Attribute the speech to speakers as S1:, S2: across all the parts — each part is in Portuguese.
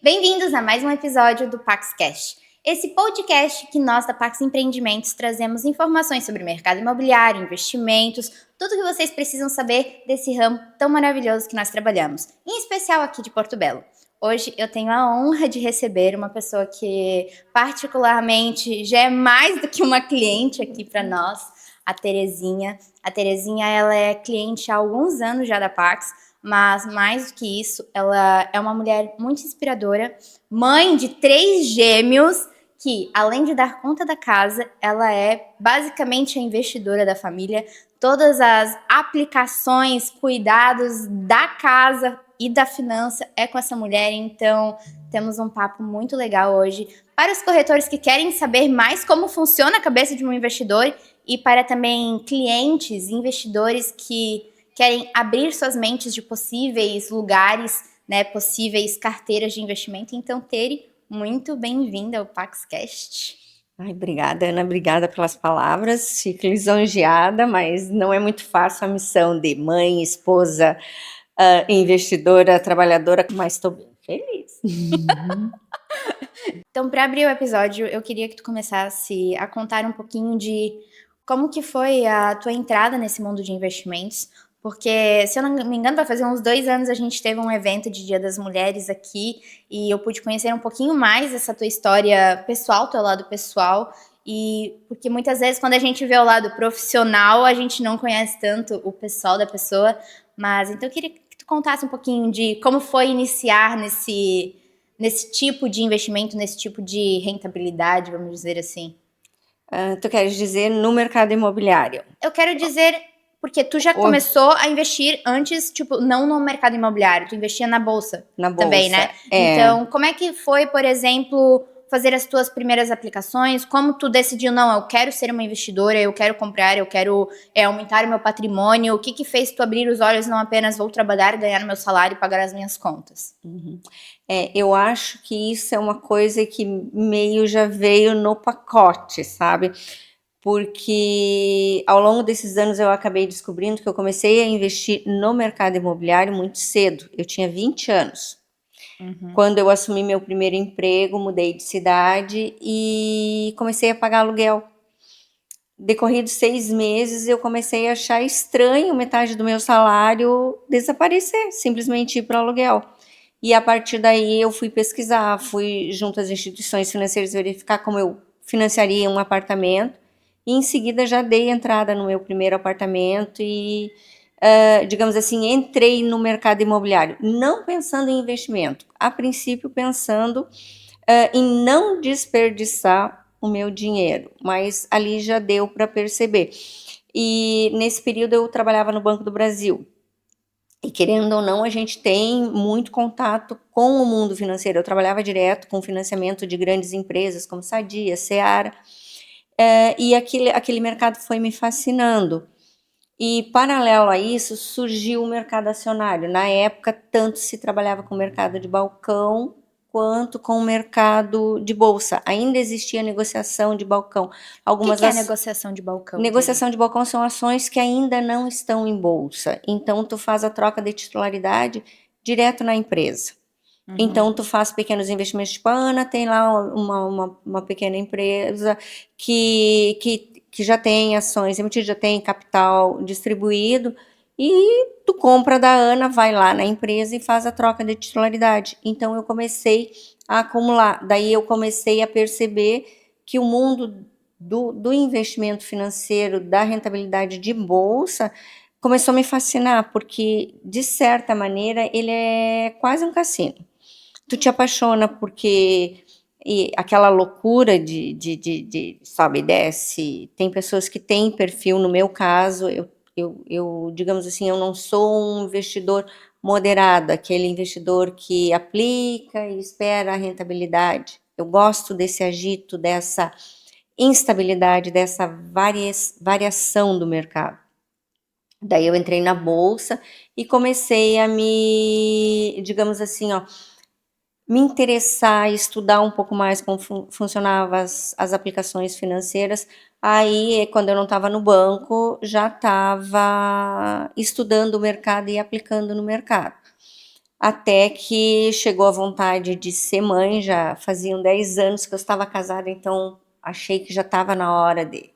S1: Bem-vindos a mais um episódio do PaxCast. Esse podcast que nós da Pax Empreendimentos trazemos informações sobre mercado imobiliário, investimentos, tudo que vocês precisam saber desse ramo tão maravilhoso que nós trabalhamos, em especial aqui de Porto Belo. Hoje eu tenho a honra de receber uma pessoa que particularmente já é mais do que uma cliente aqui para nós, a Terezinha. A Terezinha, ela é cliente há alguns anos já da Pax, mas mais do que isso, ela é uma mulher muito inspiradora, mãe de 3 gêmeos, que além de dar conta da casa, ela é basicamente a investidora da família. Todas as aplicações, cuidados da casa e da finança é com essa mulher, então temos um papo muito legal hoje para os corretores que querem saber mais como funciona a cabeça de um investidor e para também clientes, investidores que querem abrir suas mentes de possíveis lugares, né, possíveis carteiras de investimento. Então, Tere, muito bem-vinda ao PaxCast.
S2: Ai, obrigada, Ana, obrigada pelas palavras, fico lisonjeada, mas não é muito fácil a missão de mãe, esposa, investidora, trabalhadora, mas estou bem feliz.
S1: Então, para abrir o episódio, eu queria que tu começasse a contar um pouquinho de como que foi a tua entrada nesse mundo de investimentos, porque, se eu não me engano, vai fazer uns 2 anos a gente teve um evento de Dia das Mulheres aqui e eu pude conhecer um pouquinho mais essa tua história pessoal, teu lado pessoal, e porque muitas vezes quando a gente vê o lado profissional, a gente não conhece tanto o pessoal da pessoa, mas então eu queria que tu contasse um pouquinho de como foi iniciar nesse tipo de investimento, nesse tipo de rentabilidade, vamos dizer assim.
S2: Tu queres dizer no mercado imobiliário?
S1: Eu quero dizer, porque tu já começou a investir antes, tipo, não no mercado imobiliário, tu investia na bolsa,
S2: Na bolsa,
S1: também, né? Então, como é que foi, por exemplo, fazer as tuas primeiras aplicações? Como tu decidiu, não, eu quero ser uma investidora, eu quero comprar, eu quero aumentar o meu patrimônio? O que fez tu abrir os olhos, não apenas vou trabalhar, ganhar meu salário e pagar as minhas contas?
S2: Eu acho que isso é uma coisa que meio já veio no pacote, sabe? Porque ao longo desses anos eu acabei descobrindo que eu comecei a investir no mercado imobiliário muito cedo. Eu tinha 20 anos. Quando eu assumi meu primeiro emprego, mudei de cidade e comecei a pagar aluguel. Decorridos 6 meses, eu comecei a achar estranho metade do meu salário desaparecer, simplesmente ir para o aluguel. E a partir daí eu fui pesquisar, fui junto às instituições financeiras verificar como eu financiaria um apartamento. E em seguida já dei entrada no meu primeiro apartamento e, digamos assim, entrei no mercado imobiliário, não pensando em investimento, a princípio pensando em não desperdiçar o meu dinheiro, mas ali já deu para perceber. E nesse período eu trabalhava no Banco do Brasil. E querendo ou não, a gente tem muito contato com o mundo financeiro. Eu trabalhava direto com financiamento de grandes empresas como Sadia, Seara, e aquele mercado foi me fascinando. E paralelo a isso, surgiu o mercado acionário. Na época, tanto se trabalhava com o mercado de balcão quanto com o mercado de bolsa. Ainda existia negociação de balcão.
S1: O que é negociação de balcão?
S2: Negociação de balcão são ações que ainda não estão em bolsa. Então, tu faz a troca de titularidade direto na empresa. Então, tu faz pequenos investimentos, tipo a Ana tem lá uma pequena empresa que já tem ações emitidas, já tem capital distribuído, e tu compra da Ana, vai lá na empresa e faz a troca de titularidade. Então, eu comecei a acumular. Daí, eu comecei a perceber que o mundo do investimento financeiro, da rentabilidade de bolsa, começou a me fascinar, porque, de certa maneira, ele é quase um cassino. Tu te apaixona porque aquela loucura de sobe e desce. Tem pessoas que têm perfil, no meu caso, eu digamos assim, eu não sou um investidor moderado, aquele investidor que aplica e espera a rentabilidade. Eu gosto desse agito, dessa instabilidade, dessa variação do mercado. Daí eu entrei na bolsa e comecei a digamos assim, me interessar, estudar um pouco mais como funcionavam as aplicações financeiras. Aí, quando eu não estava no banco, já estava estudando o mercado e aplicando no mercado. até que chegou a vontade de ser mãe, já faziam 10 anos que eu estava casada, então achei que já estava na hora de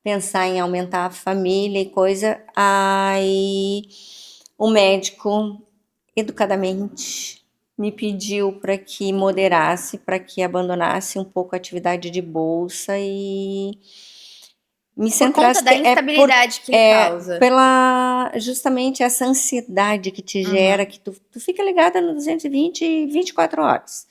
S2: pensar em aumentar a família e coisa. Aí o médico, educadamente, me pediu para que moderasse, para que abandonasse um pouco a atividade de bolsa e me
S1: Por conta
S2: centrasse
S1: da instabilidade que ele causa.
S2: pela justamente essa ansiedade que te gera, que tu fica ligada no 220 24 horas.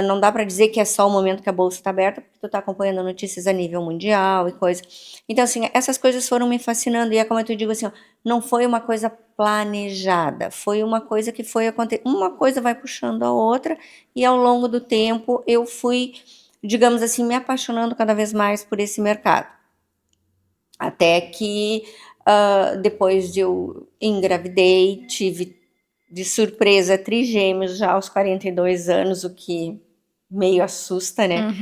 S2: Não dá para dizer que é só o momento que a bolsa está aberta, porque tu está acompanhando notícias a nível mundial e coisa. Então, assim, essas coisas foram me fascinando. E é como eu te digo assim, ó, não foi uma coisa planejada, foi uma coisa que foi acontecendo. Uma coisa vai puxando a outra, e ao longo do tempo eu fui, digamos assim, me apaixonando cada vez mais por esse mercado. Até que depois de eu engravidei, tive de surpresa trigêmeos já aos 42 anos, o que meio assusta, né?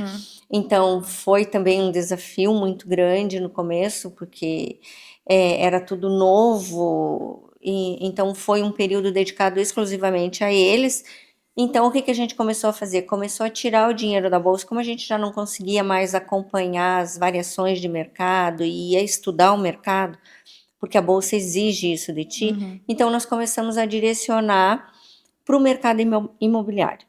S2: Então foi também um desafio muito grande no começo, porque era tudo novo, e então foi um período dedicado exclusivamente a eles. Então o que que a gente começou a fazer? Começou a tirar o dinheiro da bolsa, como a gente já não conseguia mais acompanhar as variações de mercado e ia estudar o mercado, porque a bolsa exige isso de ti. Então nós começamos a direcionar para o mercado imobiliário.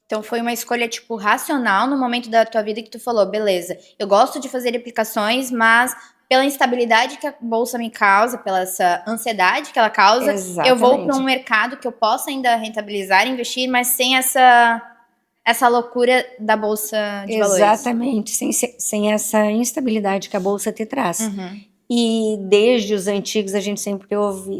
S1: Então foi uma escolha, tipo, racional no momento da tua vida que tu falou, beleza, eu gosto de fazer aplicações, mas pela instabilidade que a bolsa me causa, pela essa ansiedade que ela causa, eu vou para um
S2: Exatamente.
S1: mercado que eu possa ainda rentabilizar, investir, mas sem essa loucura da bolsa de valores.
S2: Exatamente, sem essa instabilidade que a bolsa te traz. E desde os antigos a gente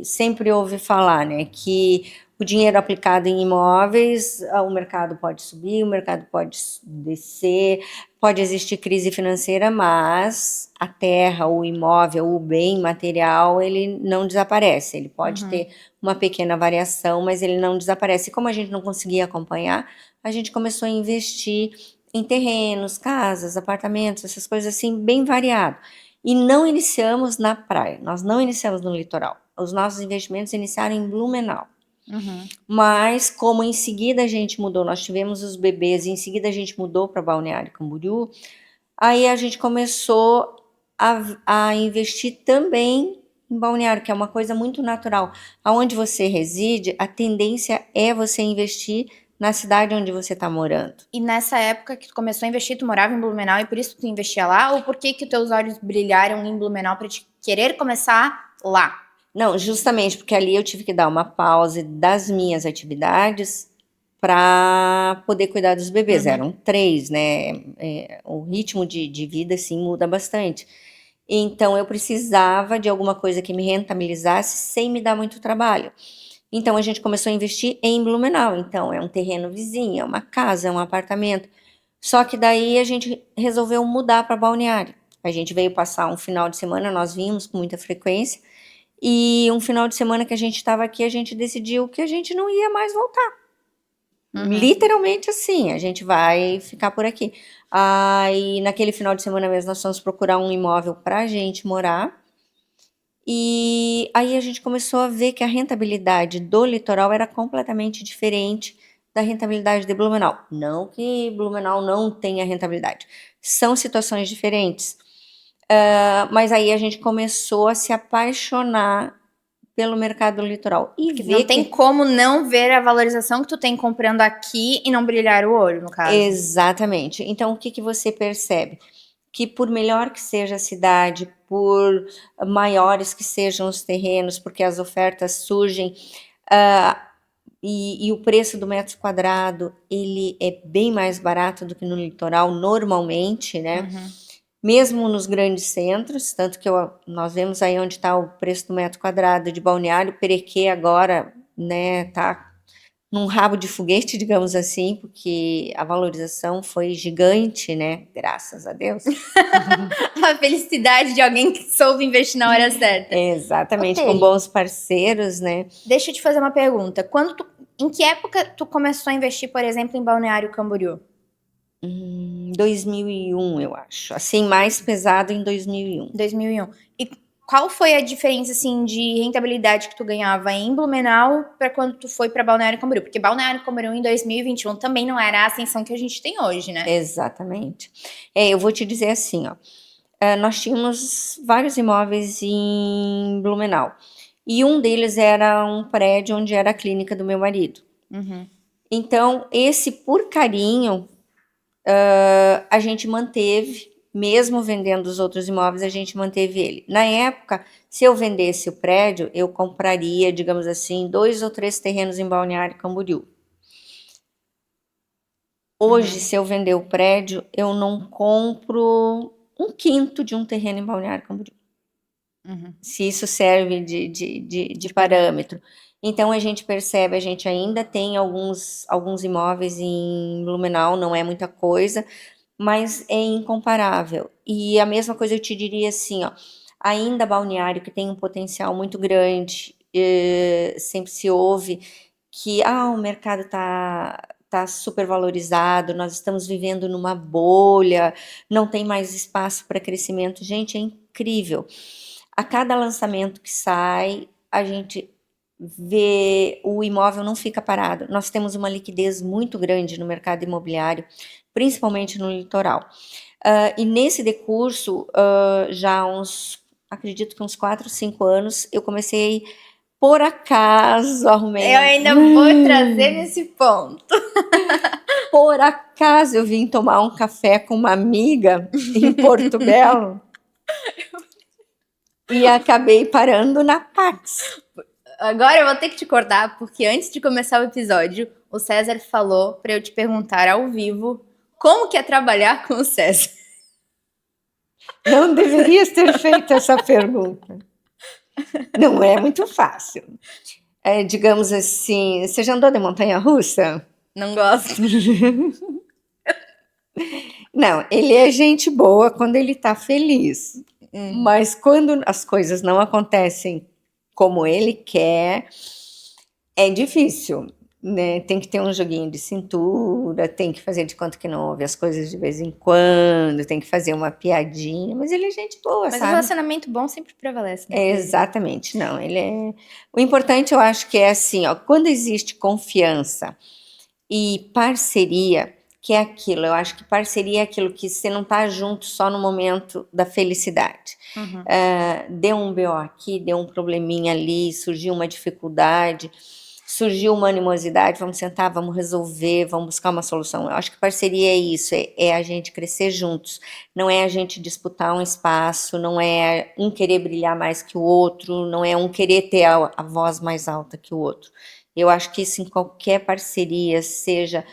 S2: sempre ouve falar, né, que o dinheiro aplicado em imóveis, o mercado pode subir, o mercado pode descer, pode existir crise financeira, mas a terra, o imóvel, o bem material, ele não desaparece. Ele pode ter uma pequena variação, mas ele não desaparece. E como a gente não conseguia acompanhar, a gente começou a investir em terrenos, casas, apartamentos, essas coisas assim, bem variado. E não iniciamos na praia, nós não iniciamos no litoral. Os nossos investimentos iniciaram em Blumenau. Mas como em seguida a gente mudou, nós tivemos os bebês, e em seguida a gente mudou para Balneário Camboriú, aí a gente começou a investir também em Balneário, que é uma coisa muito natural. Aonde você reside, a tendência é você investir na cidade onde você está morando.
S1: E nessa época que tu começou a investir, tu morava em Blumenau e por isso tu investia lá? Ou por que que teus olhos brilharam em Blumenau para te querer começar lá?
S2: Não, justamente porque ali eu tive que dar uma pausa das minhas atividades para poder cuidar dos bebês. Eram 3, né? O ritmo de vida, assim, muda bastante. Então, eu precisava de alguma coisa que me rentabilizasse sem me dar muito trabalho. Então, a gente começou a investir em Blumenau. Então, é um terreno vizinho, é uma casa, é um apartamento. Só que daí a gente resolveu mudar para Balneário. A gente veio passar um final de semana, nós vimos com muita frequência. E um final de semana que a gente estava aqui, a gente decidiu que a gente não ia mais voltar. Literalmente assim, a gente vai ficar por aqui. Aí naquele final de semana mesmo nós fomos procurar um imóvel para a gente morar. E aí a gente começou a ver que a rentabilidade do litoral era completamente diferente da rentabilidade de Blumenau. Não que Blumenau não tenha rentabilidade, são situações diferentes. Mas aí a gente começou a se apaixonar pelo mercado do litoral. E
S1: Porque não tem como não ver a valorização que tu tem comprando aqui e não brilhar o olho, no caso.
S2: Exatamente. Então, o que que você percebe? Que por melhor que seja a cidade, por maiores que sejam os terrenos, porque as ofertas surgem, e o preço do metro quadrado, ele é bem mais barato do que no litoral, normalmente, né? Mesmo nos grandes centros, tanto que nós vemos aí onde está o preço do metro quadrado de Balneário, Perequê agora, né, tá num rabo de foguete, digamos assim, porque a valorização foi gigante, né, graças a Deus.
S1: A felicidade de alguém que soube investir na hora certa.
S2: Exatamente,
S1: Ok.
S2: com bons parceiros, né.
S1: Deixa eu te fazer uma pergunta. Em que época tu começou a investir, por exemplo, em Balneário Camboriú?
S2: 2001, eu acho. Assim, mais pesado em 2001.
S1: 2001. E qual foi a diferença, assim, de rentabilidade que tu ganhava em Blumenau para quando tu foi para Balneário Camboriú? Porque Balneário Camboriú em 2021 também não era a ascensão que a gente tem hoje, né?
S2: Exatamente. Eu vou te dizer assim, ó. Nós tínhamos vários imóveis em Blumenau. E um deles era um prédio onde era a clínica do meu marido.
S1: Uhum.
S2: Então, esse por carinho, a gente manteve, mesmo vendendo os outros imóveis, a gente manteve ele. Na época, se eu vendesse o prédio, eu compraria, digamos assim, 2 ou 3 terrenos em Balneário Camboriú. Hoje, se eu vender o prédio, eu não compro 1/5 de um terreno em Balneário Camboriú. Se isso serve de parâmetro. Então, a gente percebe, a gente ainda tem alguns imóveis em Blumenau, não é muita coisa, mas é incomparável. E a mesma coisa eu te diria assim, ó, ainda Balneário, que tem um potencial muito grande, sempre se ouve que o mercado tá super valorizado, nós estamos vivendo numa bolha, não tem mais espaço para crescimento. Gente, é incrível. A cada lançamento que sai, a gente vê o imóvel não fica parado. Nós temos uma liquidez muito grande no mercado imobiliário, principalmente no litoral. E nesse decurso, já acredito que uns 4, 5 anos, eu comecei, por acaso, arrumei.
S1: Eu ainda vou trazer nesse ponto.
S2: Por acaso, eu vim tomar um café com uma amiga em Porto Belo. E acabei parando na Pax.
S1: Agora eu vou ter que te cortar, porque antes de começar o episódio, o César falou para eu te perguntar ao vivo como que é trabalhar com o César.
S2: Não deverias ter feito essa pergunta. Não é muito fácil. Digamos assim, você já andou de montanha-russa?
S1: Não gosto.
S2: Não, ele é gente boa quando ele tá feliz. Mas quando as coisas não acontecem como ele quer, é difícil, né? Tem que ter um joguinho de cintura, tem que fazer de conta que não ouve as coisas de vez em quando, tem que fazer uma piadinha, mas ele é gente boa,
S1: Mas o
S2: sabe?
S1: relacionamento bom sempre prevalece, né?
S2: Exatamente, não, ele é... O importante eu acho que é assim, ó, quando existe confiança e parceria, que é aquilo, eu acho que parceria é aquilo que você não tá junto só no momento da felicidade. Deu um BO aqui, deu um probleminha ali, surgiu uma dificuldade, surgiu uma animosidade, vamos sentar, vamos resolver, vamos buscar uma solução. Eu acho que parceria é isso, é a gente crescer juntos, não é a gente disputar um espaço, não é um querer brilhar mais que o outro, não é um querer ter a voz mais alta que o outro. Eu acho que isso em qualquer parceria, seja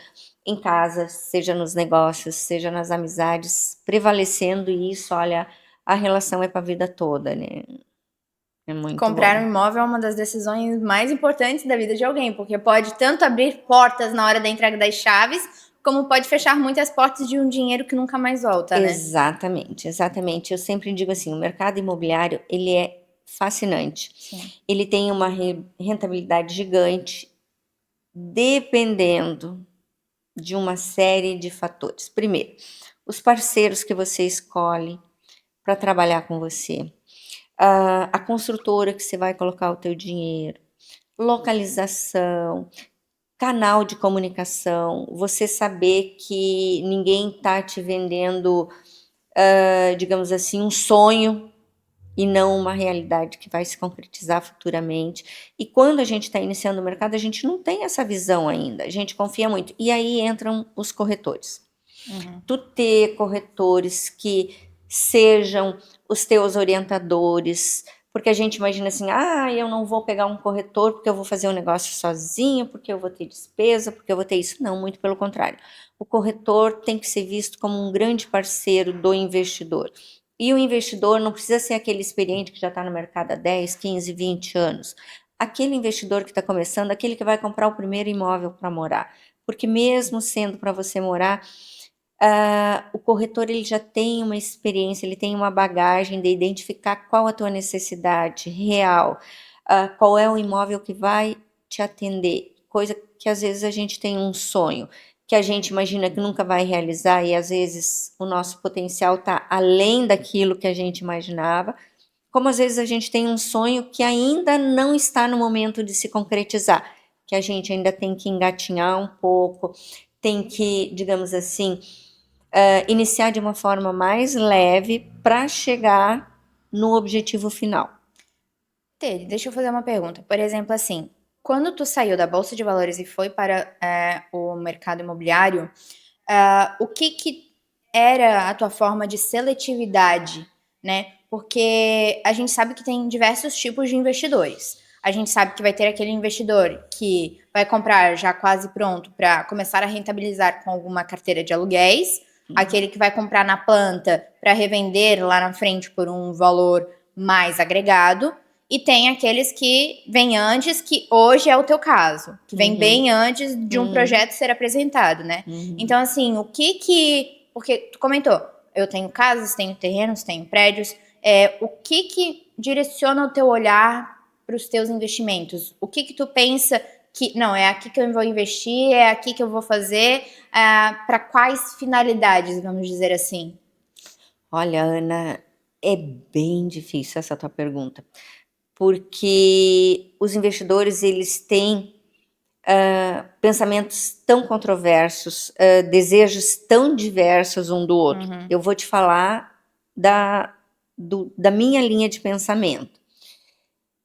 S2: em casa, seja nos negócios, seja nas amizades, prevalecendo isso, olha, a relação é para a vida toda, né? É muito
S1: Comprar
S2: bom.
S1: um imóvel é uma das decisões mais importantes da vida de alguém, porque pode tanto abrir portas na hora da entrega das chaves, como pode fechar muitas portas de um dinheiro que nunca mais volta, né?
S2: Exatamente, exatamente. Eu sempre digo assim, o mercado imobiliário, ele é fascinante.
S1: Sim.
S2: Ele tem uma rentabilidade gigante, dependendo de uma série de fatores. Primeiro, os parceiros que você escolhe para trabalhar com você, a construtora que você vai colocar o teu dinheiro, localização, canal de comunicação, você saber que ninguém está te vendendo, digamos assim, um sonho e não uma realidade que vai se concretizar futuramente. E quando a gente está iniciando o mercado, a gente não tem essa visão ainda, a gente confia muito. E aí entram os corretores. Tu ter corretores que sejam os teus orientadores, porque a gente imagina assim, eu não vou pegar um corretor porque eu vou fazer um negócio sozinho, porque eu vou ter despesa, porque eu vou ter isso. Não, muito pelo contrário. O corretor tem que ser visto como um grande parceiro do investidor. E o investidor não precisa ser aquele experiente que já está no mercado há 10, 15, 20 anos. Aquele investidor que está começando, aquele que vai comprar o primeiro imóvel para morar. Porque mesmo sendo para você morar, o corretor ele já tem uma experiência, ele tem uma bagagem de identificar qual a tua necessidade real, qual é o imóvel que vai te atender, coisa que às vezes a gente tem um sonho, que a gente imagina que nunca vai realizar e às vezes o nosso potencial está além daquilo que a gente imaginava, como às vezes a gente tem um sonho que ainda não está no momento de se concretizar, que a gente ainda tem que engatinhar um pouco, tem que, digamos assim, iniciar de uma forma mais leve para chegar no objetivo final.
S1: Tede, deixa eu fazer uma pergunta. Por exemplo, assim, quando tu saiu da Bolsa de Valores e foi para o mercado imobiliário, o que era a tua forma de seletividade, né? Porque a gente sabe que tem diversos tipos de investidores. A gente sabe que vai ter aquele investidor que vai comprar já quase pronto para começar a rentabilizar com alguma carteira de aluguéis, aquele que vai comprar na planta para revender lá na frente por um valor mais agregado, e tem aqueles que vêm antes, que hoje é o teu caso, que vem bem antes de um projeto ser apresentado, né? Então, assim, porque tu comentou, eu tenho casas, tenho terrenos, tenho prédios, o que direciona o teu olhar para os teus investimentos? O que tu pensa que, não, é aqui que eu vou investir, é aqui que eu vou fazer, para quais finalidades, vamos dizer assim?
S2: Olha, Ana, é bem difícil essa tua pergunta, porque os investidores, eles têm pensamentos tão controversos, desejos tão diversos um do outro. Eu vou te falar da minha linha de pensamento,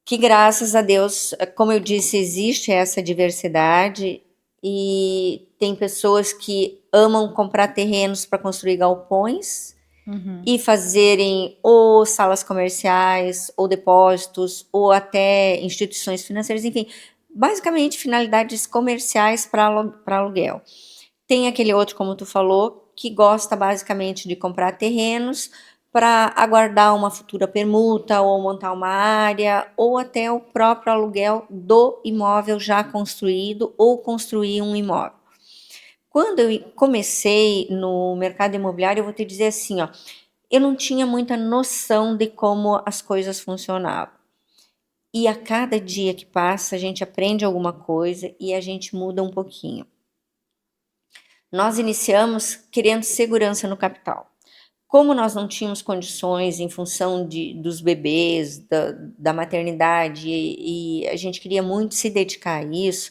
S2: que graças a Deus, como eu disse, existe essa diversidade e tem pessoas que amam comprar terrenos para construir galpões e fazerem ou salas comerciais, ou depósitos, ou até instituições financeiras, enfim, basicamente finalidades comerciais para aluguel. Tem aquele outro, como tu falou, que gosta basicamente de comprar terrenos para aguardar uma futura permuta, ou montar uma área, ou até o próprio aluguel do imóvel já construído, ou construir um imóvel. Quando eu comecei no mercado imobiliário, eu vou te dizer assim, ó, eu não tinha muita noção de como as coisas funcionavam. E a cada dia que passa, a gente aprende alguma coisa e a gente muda um pouquinho. Nós iniciamos querendo segurança no capital. Como nós não tínhamos condições em função dos bebês, da maternidade, e a gente queria muito se dedicar a isso,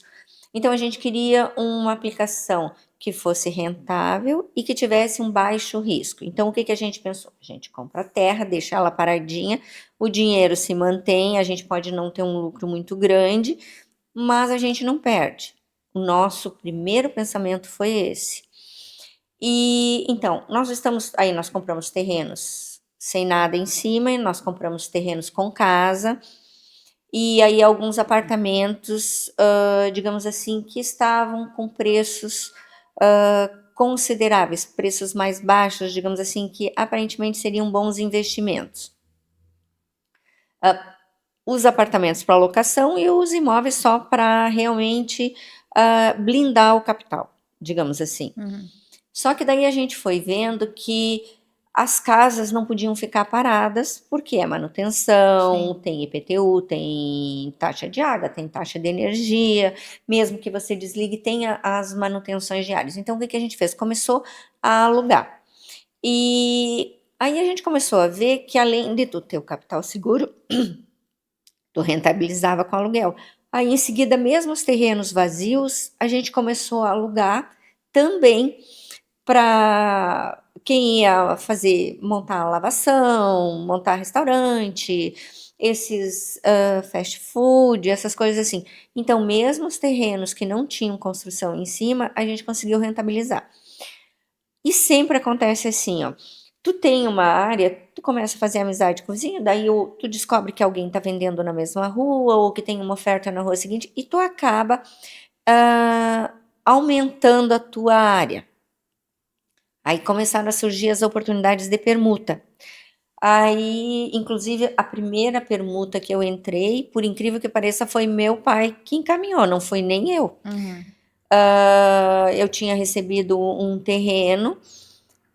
S2: então a gente queria uma aplicação que fosse rentável e que tivesse um baixo risco. Então o que a gente pensou? A gente compra a terra, deixa ela paradinha, o dinheiro se mantém, a gente pode não ter um lucro muito grande, mas a gente não perde. O nosso primeiro pensamento foi esse. E então, nós compramos terrenos sem nada em cima, e nós compramos terrenos com casa, e aí alguns apartamentos, digamos assim, que estavam com preços consideráveis, preços mais baixos, digamos assim, que aparentemente seriam bons investimentos. Os apartamentos para locação e os imóveis só para realmente blindar o capital, digamos assim. Só que daí a gente foi vendo que as casas não podiam ficar paradas, porque é manutenção, tem IPTU, tem taxa de água, tem taxa de energia, mesmo que você desligue, tem as manutenções diárias. Então, o que a gente fez? Começou a alugar. E aí a gente começou a ver que, além de tu ter o capital seguro, tu rentabilizava com aluguel. Aí, em seguida, mesmo os terrenos vazios, a gente começou a alugar também para quem ia montar lavação, montar restaurante, esses fast food, essas coisas assim. Então, mesmo os terrenos que não tinham construção em cima, a gente conseguiu rentabilizar. E sempre acontece assim, ó. Tu tem uma área, tu começa a fazer amizade com o vizinho, daí tu descobre que alguém está vendendo na mesma rua, ou que tem uma oferta na rua seguinte, e tu acaba aumentando a tua área. Aí começaram a surgir as oportunidades de permuta. Aí, inclusive, a primeira permuta que eu entrei, por incrível que pareça, foi meu pai que encaminhou, não foi nem eu. Eu tinha recebido um terreno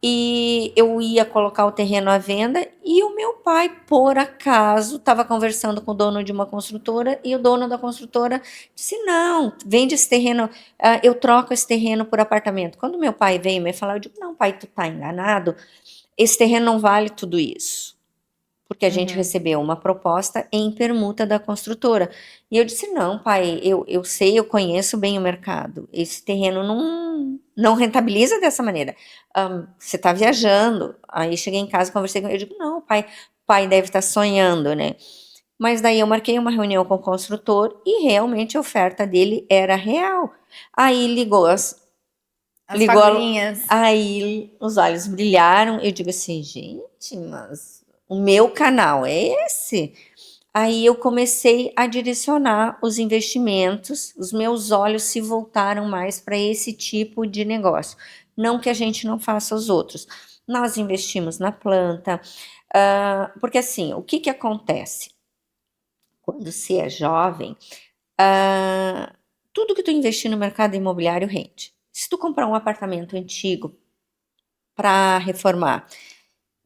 S2: e eu ia colocar o terreno à venda e o meu pai, por acaso, estava conversando com o dono de uma construtora e o dono da construtora disse, não, vende esse terreno, eu troco esse terreno por apartamento. Quando meu pai veio me falar, eu digo, não pai, tu tá enganado, esse terreno não vale tudo isso. porque a gente recebeu uma proposta em permuta da construtora. E eu disse, não, pai, eu sei, eu conheço bem o mercado. Esse terreno não rentabiliza dessa maneira. Você está viajando. Aí cheguei em casa, conversei com ele, eu digo, não, pai deve estar sonhando, né? Mas daí eu marquei uma reunião com o construtor e realmente a oferta dele era real. Aí
S1: As
S2: ligou,
S1: fagulhinhas.
S2: aí os olhos brilharam. Eu digo assim, gente, mas o meu canal é esse? Aí eu comecei a direcionar os investimentos, os meus olhos se voltaram mais para esse tipo de negócio. Não que a gente não faça os outros. Nós investimos na planta, porque assim, o que acontece? Quando você é jovem, tudo que tu investir no mercado imobiliário rende. Se tu comprar um apartamento antigo para reformar,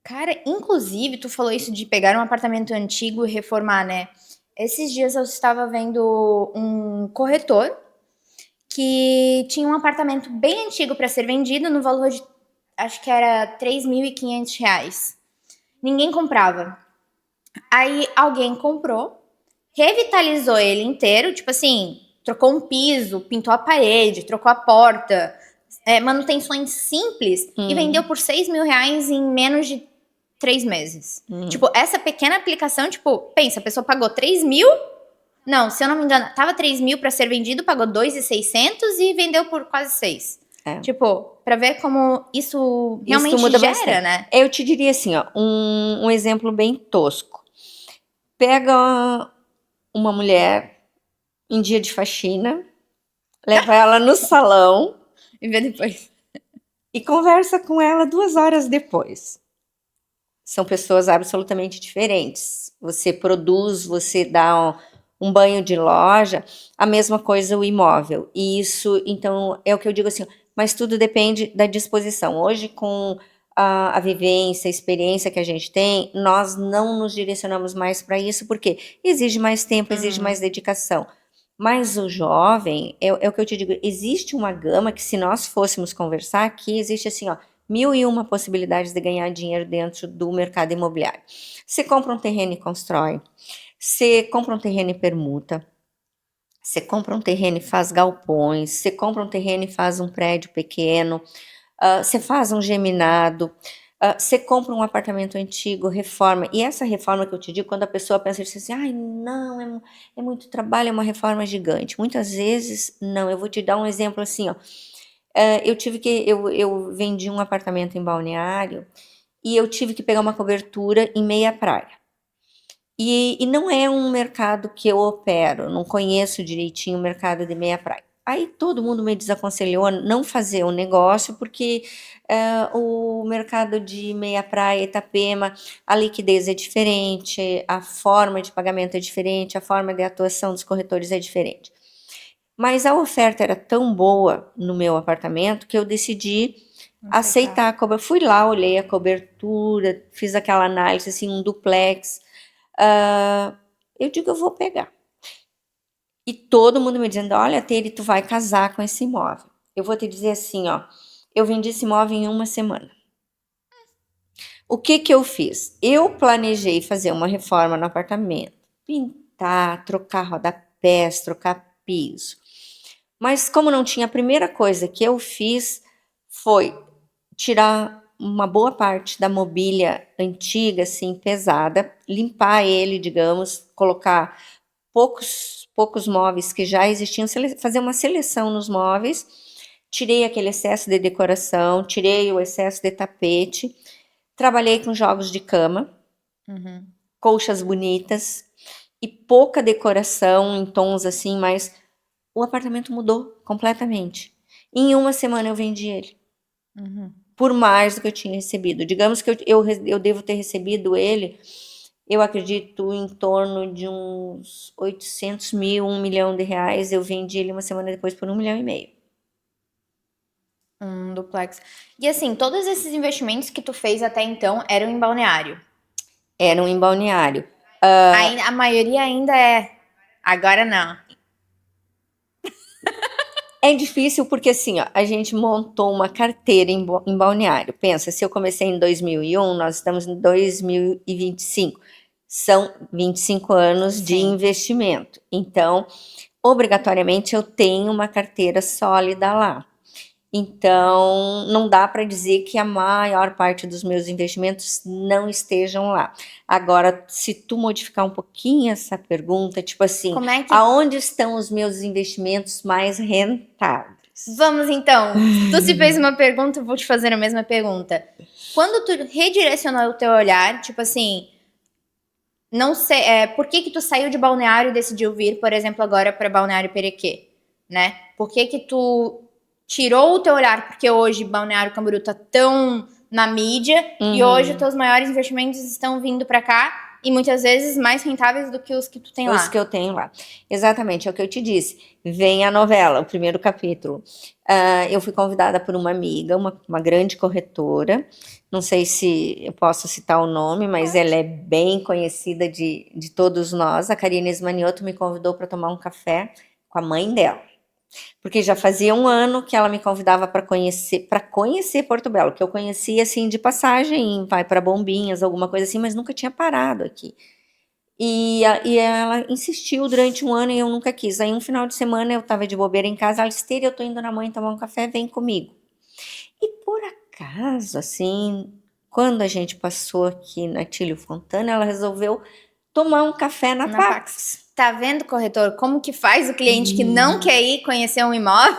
S1: Cara, inclusive, tu falou isso de pegar um apartamento antigo e reformar, né? Esses dias eu estava vendo um corretor que tinha um apartamento bem antigo para ser vendido no valor de, acho que era R$ 3.500. Ninguém comprava. Aí alguém comprou, revitalizou ele inteiro, tipo assim, trocou um piso, pintou a parede, trocou a porta, manutenções simples e vendeu por R$ 6.000 em menos de 3 meses. Tipo, essa pequena aplicação, tipo, pensa, a pessoa pagou 3.000. Não, se eu não me engano, tava 3.000 para ser vendido, pagou 2.600 e vendeu por quase 6.
S2: É.
S1: Tipo, para ver como isso realmente
S2: muda
S1: gera,
S2: bastante.
S1: né?
S2: Eu te diria assim, ó, um exemplo bem tosco. Pega uma mulher em dia de faxina, leva ela no salão
S1: E ver depois.
S2: e conversa com ela 2 horas depois. São pessoas absolutamente diferentes. Você produz, você dá um banho de loja, a mesma coisa o imóvel. E isso, então, é o que eu digo assim, mas tudo depende da disposição. Hoje, com a vivência, a experiência que a gente tem, nós não nos direcionamos mais para isso, porque exige mais tempo, exige mais dedicação. Mas o jovem, é o que eu te digo, existe uma gama que se nós fôssemos conversar aqui, existe assim, ó, 1.001 possibilidades de ganhar dinheiro dentro do mercado imobiliário. Você compra um terreno e constrói, você compra um terreno e permuta, você compra um terreno e faz galpões, você compra um terreno e faz um prédio pequeno, você faz um geminado, você compra um apartamento antigo, reforma. E essa reforma que eu te digo, quando a pessoa pensa assim, ai, não, é muito trabalho, é uma reforma gigante. Muitas vezes, não. Eu vou te dar um exemplo assim, ó. Eu vendi um apartamento em Balneário e eu tive que pegar uma cobertura em meia praia. E não é um mercado que eu opero, não conheço direitinho o mercado de meia praia. Aí todo mundo me desaconselhou a não fazer o negócio, porque o mercado de meia praia, Itapema, a liquidez é diferente, a forma de pagamento é diferente, a forma de atuação dos corretores é diferente. Mas a oferta era tão boa no meu apartamento que eu decidi aceitar a cobertura. Fui lá, olhei a cobertura, fiz aquela análise, assim, um duplex. Eu digo, eu vou pegar. E todo mundo me dizendo, olha, Tere, tu vai casar com esse imóvel. Eu vou te dizer assim, ó, eu vendi esse imóvel em 1 semana. O que eu fiz? Eu planejei fazer uma reforma no apartamento, pintar, trocar rodapés, trocar piso. Mas como não tinha, a primeira coisa que eu fiz foi tirar uma boa parte da mobília antiga, assim, pesada, limpar ele, digamos, colocar poucos móveis que já existiam, fazer uma seleção nos móveis, tirei aquele excesso de decoração, tirei o excesso de tapete, trabalhei com jogos de cama, colchas bonitas e pouca decoração em tons assim, mas o apartamento mudou completamente. Em 1 semana eu vendi ele. Por mais do que eu tinha recebido. Digamos que eu devo ter recebido ele, eu acredito, em torno de uns 800 mil, R$ 1 milhão. Eu vendi ele 1 semana depois por 1,5 milhão.
S1: Um duplex. E assim, todos esses investimentos que tu fez até então eram em Balneário.
S2: Eram em Balneário.
S1: A maioria ainda é. Agora não.
S2: É difícil porque assim, ó, a gente montou uma carteira em Balneário. Pensa, se eu comecei em 2001, nós estamos em 2025. São 25 anos de
S1: Sim.
S2: investimento. Então, obrigatoriamente eu tenho uma carteira sólida lá. Então, não dá para dizer que a maior parte dos meus investimentos não estejam lá. Agora, se tu modificar um pouquinho essa pergunta, tipo assim,
S1: Como é que...
S2: aonde estão os meus investimentos mais rentáveis?
S1: Vamos então. Tu se fez uma pergunta, eu vou te fazer a mesma pergunta. Quando tu redirecionou o teu olhar, tipo assim, não sei, por que que tu saiu de Balneário e decidiu vir, por exemplo, agora para Balneário Perequê, né? Por que que tu tirou o teu olhar? Porque hoje Balneário Camboriú tá tão na mídia e hoje os teus maiores investimentos estão vindo para cá e muitas vezes mais rentáveis do que os que tu tem
S2: Os
S1: lá.
S2: que eu tenho lá. Exatamente, é o que eu te disse. Vem a novela, o primeiro capítulo. Eu fui convidada por uma amiga, uma grande corretora. Não sei se eu posso citar o nome, mas ela é bem conhecida de todos nós. A Karina Esmanioto me convidou para tomar um café com a mãe dela. Porque já fazia um ano que ela me convidava para conhecer Porto Belo, que eu conhecia assim de passagem, vai para Bombinhas, alguma coisa assim, mas nunca tinha parado aqui. E ela insistiu durante um ano e eu nunca quis. Aí um final de semana eu estava de bobeira em casa, ela disse, Tere, eu tô indo na mãe tomar um café, vem comigo. E por acaso, assim, quando a gente passou aqui na Tílio Fontana, ela resolveu tomar um café na
S1: Na
S2: Pax.
S1: Pax. Tá vendo, corretor, como que faz o cliente que não quer ir conhecer um imóvel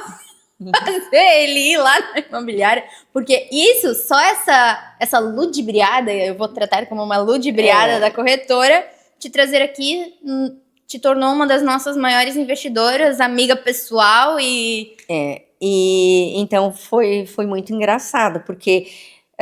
S1: fazer ele ir lá na imobiliária? Porque isso, só essa ludibriada, eu vou tratar como uma ludibriada da corretora, te trazer aqui te tornou uma das nossas maiores investidoras, amiga pessoal e...
S2: E então foi muito engraçado, porque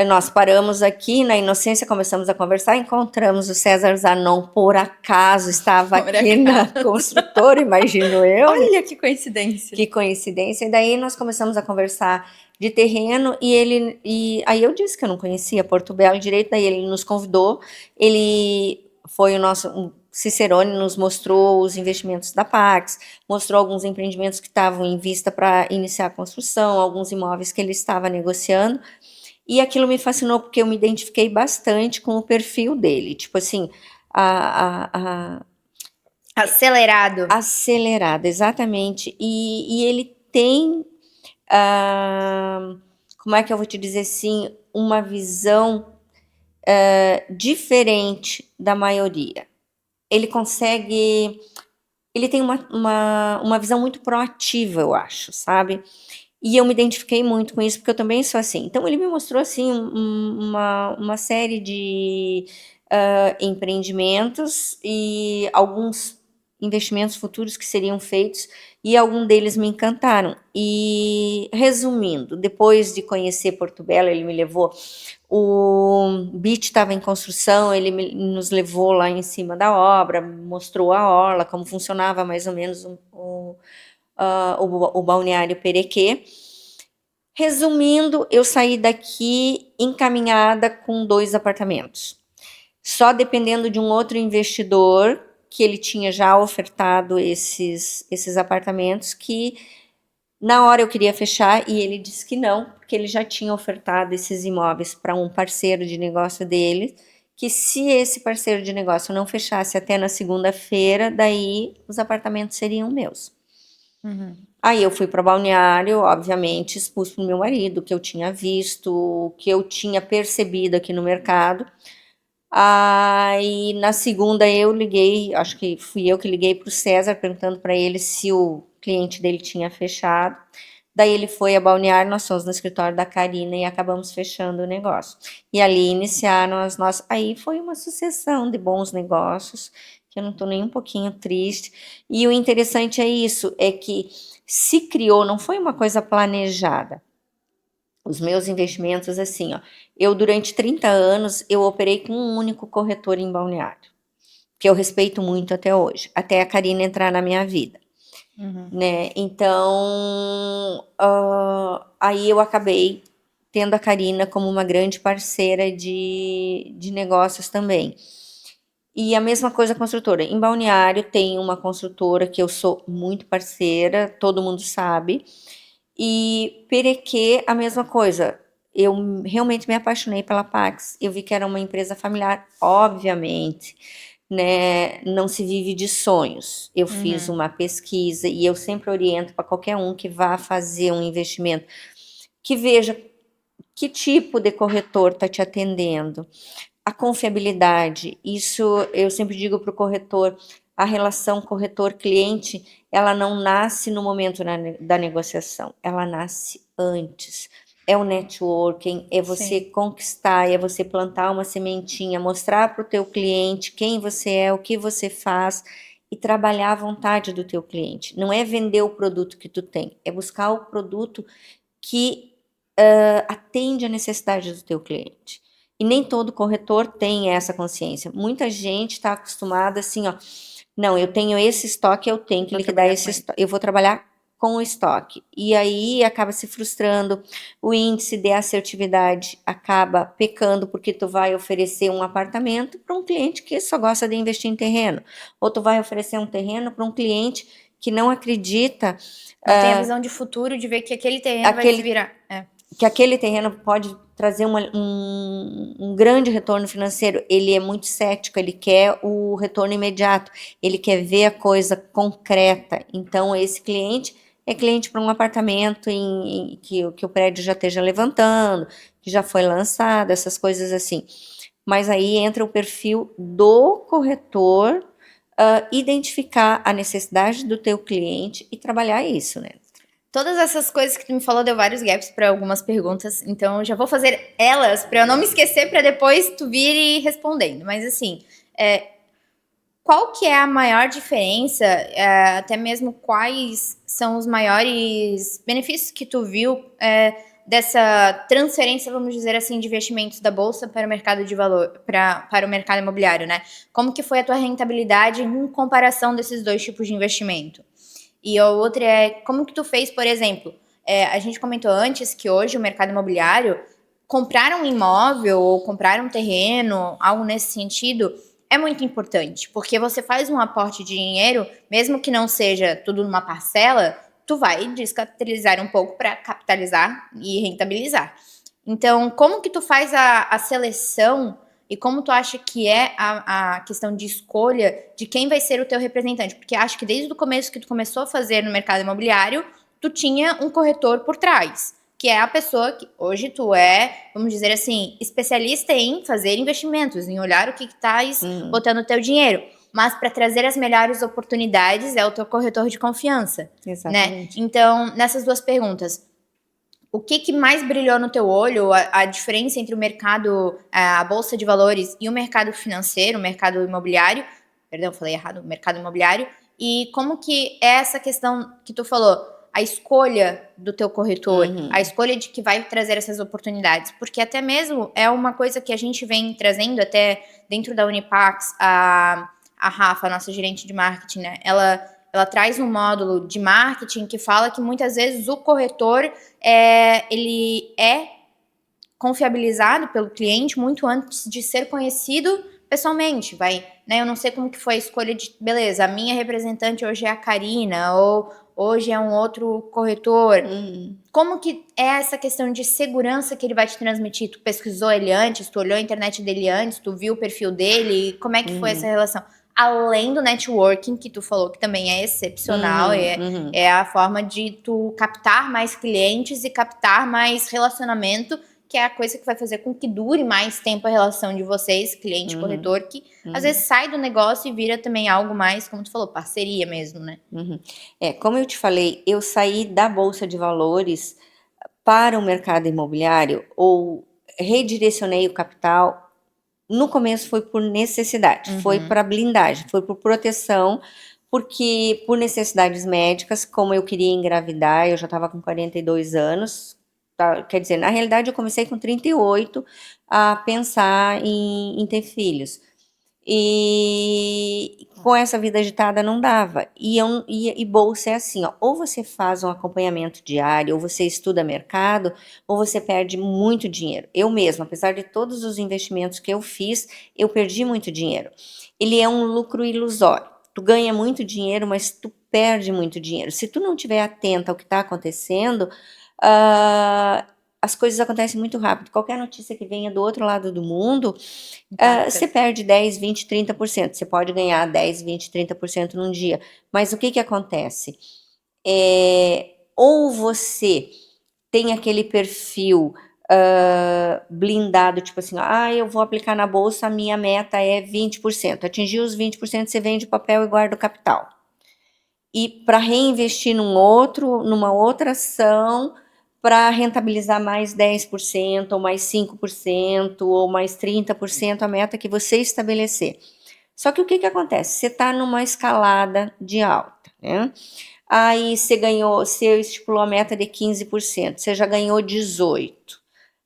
S2: nós paramos aqui, na inocência, começamos a conversar, encontramos o César Zanon, por acaso, estava
S1: Por
S2: aqui na construtora, imagino eu.
S1: Olha que coincidência.
S2: Que coincidência. E daí nós começamos a conversar de terreno e aí eu disse que eu não conhecia Porto Belo direito, daí ele nos convidou, ele foi o nosso Cicerone, nos mostrou os investimentos da Pax, mostrou alguns empreendimentos que estavam em vista para iniciar a construção, alguns imóveis que ele estava negociando. E aquilo me fascinou porque eu me identifiquei bastante com o perfil dele. Tipo assim,
S1: Acelerado.
S2: acelerado, exatamente. E ele tem, como é que eu vou te dizer assim, uma visão diferente da maioria. Ele consegue. Ele tem uma visão muito proativa, eu acho, sabe? E eu me identifiquei muito com isso, porque eu também sou assim. Então, ele me mostrou, assim, uma série de empreendimentos e alguns investimentos futuros que seriam feitos, e alguns deles me encantaram. E, resumindo, depois de conhecer Porto Belo, ele me levou... O beach estava em construção, ele nos levou lá em cima da obra, mostrou a orla, como funcionava mais ou menos o balneário Perequê. Resumindo, eu saí daqui encaminhada com 2 apartamentos. Só dependendo de um outro investidor que ele tinha já ofertado esses apartamentos, que na hora eu queria fechar e ele disse que não, porque ele já tinha ofertado esses imóveis para um parceiro de negócio dele, que se esse parceiro de negócio não fechasse até na segunda-feira, daí os apartamentos seriam meus. Aí eu fui para Balneário, obviamente, expus para o meu marido, que eu tinha visto, que eu tinha percebido aqui no mercado. Aí na segunda eu liguei, acho que fui eu que liguei para o César, perguntando para ele se o cliente dele tinha fechado. Daí ele foi a Balneário, nós fomos no escritório da Karina e acabamos fechando o negócio. E ali iniciaram as nossas... Aí foi uma sucessão de bons negócios, que eu não estou nem um pouquinho triste. E o interessante é isso, é que se criou, não foi uma coisa planejada. Os meus investimentos, assim, ó, eu durante 30 anos, eu operei com um único corretor em Balneário, que eu respeito muito até hoje, até a Karina entrar na minha vida. Né? Então, aí eu acabei tendo a Karina como uma grande parceira de negócios também. E a mesma coisa a construtora. Em Balneário tem uma construtora que eu sou muito parceira, todo mundo sabe. E Perequê, a mesma coisa. Eu realmente me apaixonei pela Pax. Eu vi que era uma empresa familiar, obviamente, né? Não se vive de sonhos. Eu fiz uma pesquisa e eu sempre oriento para qualquer um que vá fazer um investimento que veja que tipo de corretor está te atendendo. A confiabilidade, isso eu sempre digo para o corretor, a relação corretor-cliente, ela não nasce no momento da negociação, ela nasce antes. É o networking, é você conquistar, é você plantar uma sementinha, mostrar para o teu cliente quem você é, o que você faz e trabalhar à vontade do teu cliente. Não é vender o produto que tu tem, é buscar o produto que atende a necessidade do teu cliente. E nem todo corretor tem essa consciência. Muita gente está acostumada assim, ó, não, eu tenho esse estoque, eu tenho que liquidar esse estoque, eu vou trabalhar com o estoque. E aí acaba se frustrando, o índice de assertividade acaba pecando porque tu vai oferecer um apartamento para um cliente que só gosta de investir em terreno, ou tu vai oferecer um terreno para um cliente que não acredita.
S1: Não tem a visão de futuro de ver que aquele terreno vai se virar.
S2: Que aquele terreno pode trazer um grande retorno financeiro. Ele é muito cético, ele quer o retorno imediato, ele quer ver a coisa concreta. Então, esse cliente é cliente para um apartamento que o prédio já esteja levantando, que já foi lançado, essas coisas assim. Mas aí entra o perfil do corretor, identificar a necessidade do teu cliente e trabalhar isso, né?
S1: Todas essas coisas que tu me falou deu vários gaps para algumas perguntas, então eu já vou fazer elas para eu não me esquecer para depois tu vir e ir respondendo. Mas assim, qual que é a maior diferença, até mesmo quais são os maiores benefícios que tu viu dessa transferência, vamos dizer assim, de investimentos da bolsa para o mercado de valor, para o mercado imobiliário, né? Como que foi a tua rentabilidade em comparação desses dois tipos de investimento? E a outra é como que tu fez, por exemplo, a gente comentou antes que hoje o mercado imobiliário, comprar um imóvel ou comprar um terreno, algo nesse sentido, é muito importante, porque você faz um aporte de dinheiro, mesmo que não seja tudo numa parcela, tu vai descapitalizar um pouco para capitalizar e rentabilizar. Então, como que tu faz a seleção e como tu acha que é a questão de escolha de quem vai ser o teu representante? Porque acho que desde o começo que tu começou a fazer no mercado imobiliário, tu tinha um corretor por trás, que é a pessoa que hoje tu vamos dizer assim, especialista em fazer investimentos, em olhar o que estás botando o teu dinheiro. Mas para trazer as melhores oportunidades é o teu corretor de confiança.
S2: Exatamente.
S1: Né? Então, nessas duas perguntas, o que mais brilhou no teu olho, a diferença entre o mercado, a bolsa de valores e o mercado financeiro, o mercado imobiliário, perdão, falei errado, o mercado imobiliário, e como que é essa questão que tu falou, a escolha do teu corretor, a escolha de que vai trazer essas oportunidades, porque até mesmo é uma coisa que a gente vem trazendo até dentro da Unipax, a Rafa, nossa gerente de marketing, né, ela traz um módulo de marketing que fala que muitas vezes o corretor ele é confiabilizado pelo cliente muito antes de ser conhecido pessoalmente, né? Eu não sei como que foi a escolha de, beleza, a minha representante hoje é a Karina, ou hoje é um outro corretor. Como que é essa questão de segurança que ele vai te transmitir? Tu pesquisou ele antes, tu olhou a internet dele antes, tu viu o perfil dele, como é que foi essa relação? Além do networking, que tu falou que também é excepcional, é a forma de tu captar mais clientes e captar mais relacionamento, que é a coisa que vai fazer com que dure mais tempo a relação de vocês, cliente corretor, que às vezes sai do negócio e vira também algo mais, como tu falou, parceria mesmo, né?
S2: Como eu te falei, eu saí da Bolsa de Valores para o mercado imobiliário, ou redirecionei o capital. No começo foi por necessidade, foi para blindagem, foi por proteção, porque por necessidades médicas, como eu queria engravidar, eu já estava com 42 anos, quer dizer, na realidade eu comecei com 38 a pensar em ter filhos. E com essa vida agitada não dava. E bolsa é assim, ó, ou você faz um acompanhamento diário, ou você estuda mercado, ou você perde muito dinheiro. Eu mesma, apesar de todos os investimentos que eu fiz, eu perdi muito dinheiro. Ele é um lucro ilusório. Tu ganha muito dinheiro, mas tu perde muito dinheiro. Se tu não estiver atenta ao que está acontecendo, ah, as coisas acontecem muito rápido. Qualquer notícia que venha do outro lado do mundo, você perde 10, 20, 30%. Você pode ganhar 10, 20, 30% num dia. Mas o que que acontece? Ou você tem aquele perfil blindado, tipo assim, eu vou aplicar na bolsa, a minha meta é 20%. Atingir os 20%, você vende o papel e guarda o capital. E para reinvestir numa outra ação, para rentabilizar mais 10%, ou mais 5%, ou mais 30%, a meta que você estabelecer. Só que o que que acontece? Você está numa escalada de alta, né? Aí você estipulou a meta de 15%, você já ganhou 18%.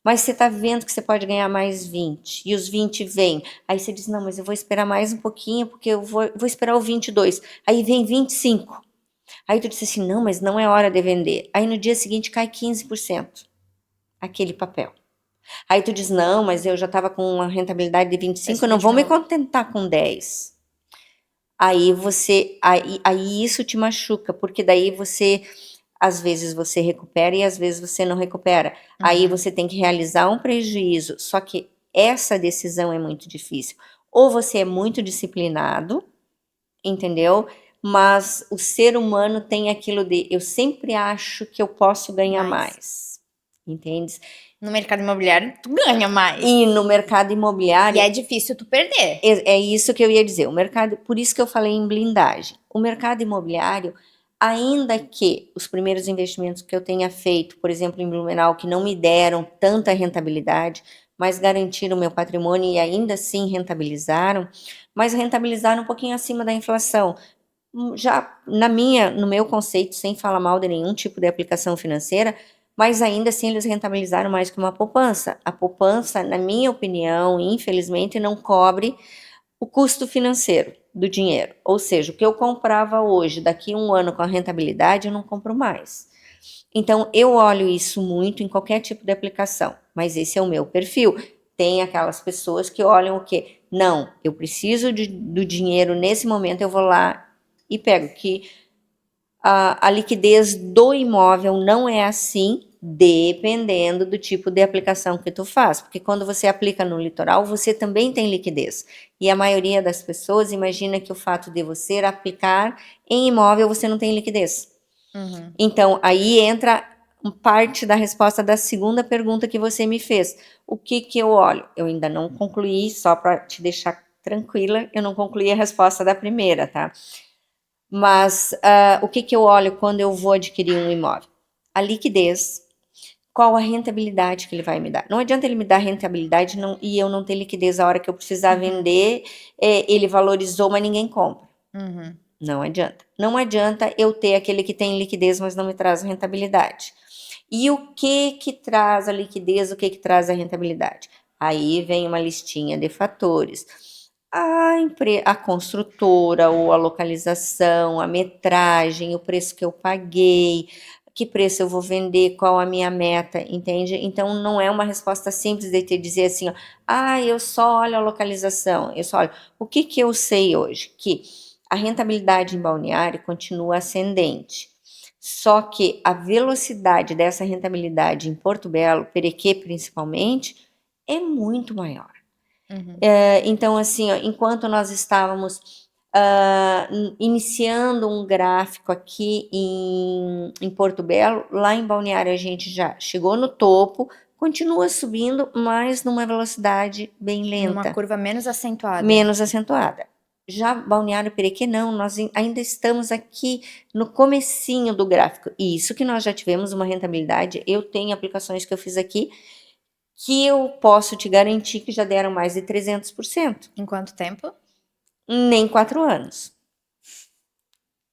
S2: Mas você está vendo que você pode ganhar mais 20, e os 20 vêm. Aí você diz, não, mas eu vou esperar mais um pouquinho, porque eu vou esperar o 22. Aí vem 25. Aí tu disse assim, não, mas não é hora de vender. Aí no dia seguinte cai 15% aquele papel. Aí tu diz, não, mas eu já estava com uma rentabilidade de 25, eu não vou me contentar com 10. Aí isso te machuca, porque daí às vezes você recupera e às vezes você não recupera. Aí você tem que realizar um prejuízo, só que essa decisão é muito difícil. Ou você é muito disciplinado, entendeu? Mas o ser humano tem aquilo de, eu sempre acho que eu posso ganhar mais. Entende?
S1: No mercado imobiliário, tu ganha mais.
S2: E no mercado imobiliário...
S1: E é difícil tu perder.
S2: É isso que eu ia dizer. Por isso que eu falei em blindagem. O mercado imobiliário, ainda que os primeiros investimentos que eu tenha feito, por exemplo, em Blumenau, que não me deram tanta rentabilidade, mas garantiram o meu patrimônio e ainda assim rentabilizaram, mas rentabilizaram um pouquinho acima da inflação. Já no meu conceito, sem falar mal de nenhum tipo de aplicação financeira, mas ainda assim eles rentabilizaram mais que uma poupança. A poupança, na minha opinião, infelizmente, não cobre o custo financeiro do dinheiro. Ou seja, o que eu comprava hoje, daqui a um ano com a rentabilidade, eu não compro mais. Então, eu olho isso muito em qualquer tipo de aplicação, mas esse é o meu perfil. Tem aquelas pessoas que olham o quê? Não, eu preciso do dinheiro nesse momento, eu vou lá e pego. Que a liquidez do imóvel não é assim, dependendo do tipo de aplicação que tu faz. Porque quando você aplica no litoral, você também tem liquidez. E a maioria das pessoas imagina que o fato de você aplicar em imóvel, você não tem liquidez. Então, aí entra parte da resposta da segunda pergunta que você me fez. O que que eu olho? Eu ainda não concluí, só para te deixar tranquila, eu não concluí a resposta da primeira, tá? Mas o que que eu olho quando eu vou adquirir um imóvel? A liquidez, qual a rentabilidade que ele vai me dar. Não adianta ele me dar rentabilidade e eu não ter liquidez a hora que eu precisar vender, ele valorizou, mas ninguém compra. Não adianta. Não adianta eu ter aquele que tem liquidez, mas não me traz rentabilidade. E o que que traz a liquidez, o que que traz a rentabilidade? Aí vem uma listinha de fatores. A construtora, ou a localização, a metragem, o preço que eu paguei, que preço eu vou vender, qual a minha meta, entende? Então, não é uma resposta simples de te dizer assim, ó, eu só olho a localização, eu só olho. O que que eu sei hoje? Que a rentabilidade em Balneário continua ascendente. Só que a velocidade dessa rentabilidade em Porto Belo, Perequê principalmente, é muito maior. Então, assim, ó, enquanto nós estávamos iniciando um gráfico aqui em Porto Belo, lá em Balneário a gente já chegou no topo, continua subindo, mas numa velocidade bem lenta.
S1: Numa curva menos acentuada.
S2: Menos acentuada. Já Balneário Perequê não, nós ainda estamos aqui no comecinho do gráfico. E isso que nós já tivemos uma rentabilidade, eu tenho aplicações que eu fiz aqui que eu posso te garantir que já deram mais de 300%.
S1: Em quanto tempo?
S2: Nem 4 anos.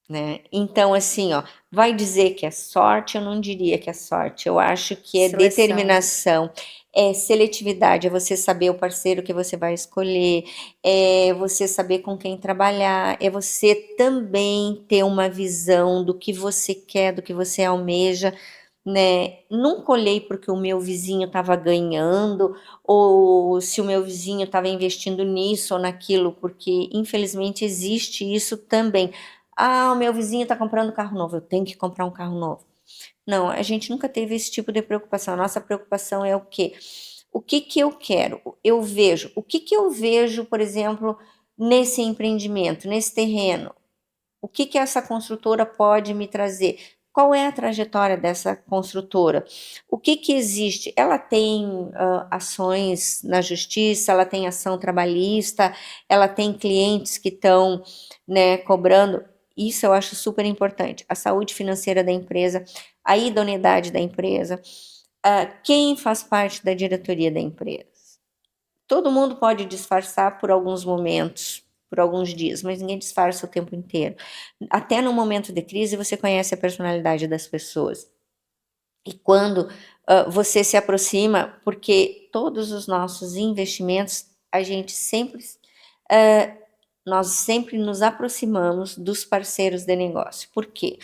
S2: Né? Então, assim, ó, vai dizer que é sorte? Eu não diria que é sorte. Eu acho que é determinação. É seletividade, é você saber o parceiro que você vai escolher, é você saber com quem trabalhar, é você também ter uma visão do que você quer, do que você almeja, né? Nunca olhei porque o meu vizinho estava ganhando, ou se o meu vizinho estava investindo nisso ou naquilo, porque infelizmente existe isso também. Ah, o meu vizinho está comprando carro novo, eu tenho que comprar um carro novo. Não, a gente nunca teve esse tipo de preocupação. A nossa preocupação é o quê? O que que eu quero? Eu vejo. O que que eu vejo, por exemplo, nesse empreendimento, nesse terreno? O que que essa construtora pode me trazer? Qual é a trajetória dessa construtora? O que que existe? Ela tem ações na justiça, ela tem ação trabalhista, ela tem clientes que estão, né, cobrando. Isso eu acho super importante. A saúde financeira da empresa, a idoneidade da empresa, quem faz parte da diretoria da empresa. Todo mundo pode disfarçar por alguns momentos, por alguns dias, mas ninguém disfarça o tempo inteiro. Até no momento de crise, você conhece a personalidade das pessoas. E quando você se aproxima, porque todos os nossos investimentos, a gente sempre, nós sempre nos aproximamos dos parceiros de negócio. Por quê?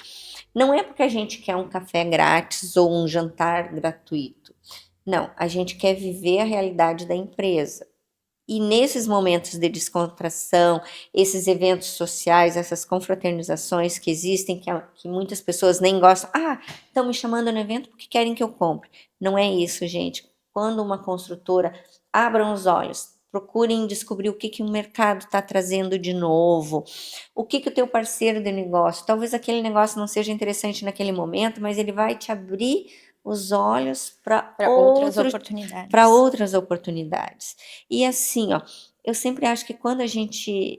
S2: Não é porque a gente quer um café grátis ou um jantar gratuito. Não, a gente quer viver a realidade da empresa. E nesses momentos de descontração, esses eventos sociais, essas confraternizações que existem, que muitas pessoas nem gostam. Ah, estão me chamando no evento porque querem que eu compre. Não é isso, gente. Quando uma construtora, abram os olhos, procurem descobrir o que, que o mercado está trazendo de novo, o que, que o teu parceiro de negócio, talvez aquele negócio não seja interessante naquele momento, mas ele vai te abrir os olhos para
S1: outras oportunidades.
S2: para outras oportunidades. E assim, ó, eu sempre acho que quando a gente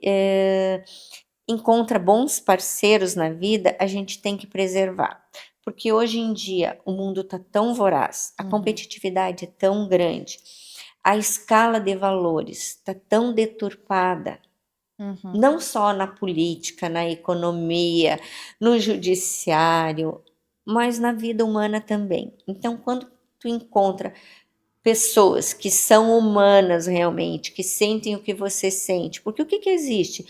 S2: encontra bons parceiros na vida, a gente tem que preservar. Porque hoje em dia o mundo está tão voraz, a competitividade é tão grande, a escala de valores está tão deturpada, não só na política, na economia, no judiciário, mas na vida humana também. Então, quando tu encontra pessoas que são humanas realmente, que sentem o que você sente, porque o que que existe?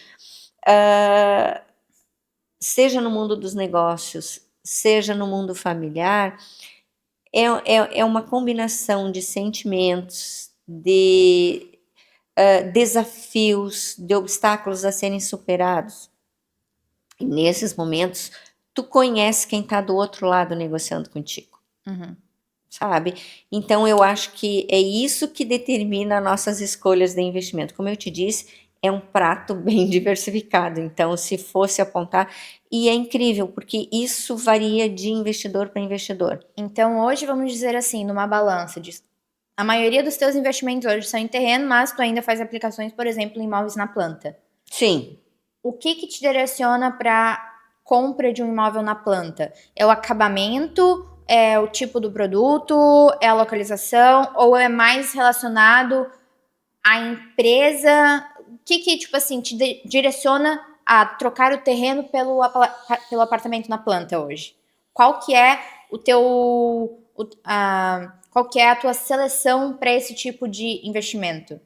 S2: Seja no mundo dos negócios, seja no mundo familiar, é uma combinação de sentimentos, de desafios, de obstáculos a serem superados. E nesses momentos, tu conhece quem está do outro lado negociando contigo. Sabe? Então, eu acho que é isso que determina nossas escolhas de investimento. Como eu te disse, é um prato bem diversificado. Então, se fosse apontar, e é incrível, porque isso varia de investidor para investidor.
S1: Então, hoje, vamos dizer assim, numa balança, a maioria dos teus investimentos hoje são em terreno, mas tu ainda faz aplicações, por exemplo, em imóveis na planta.
S2: Sim.
S1: O que que te direciona para compra de um imóvel na planta? É o acabamento? É o tipo do produto? É a localização? Ou é mais relacionado à empresa? O que que, tipo assim, te direciona a trocar o terreno pelo apartamento na planta hoje? Qual que é o teu... qual que é a tua seleção para esse tipo de investimento?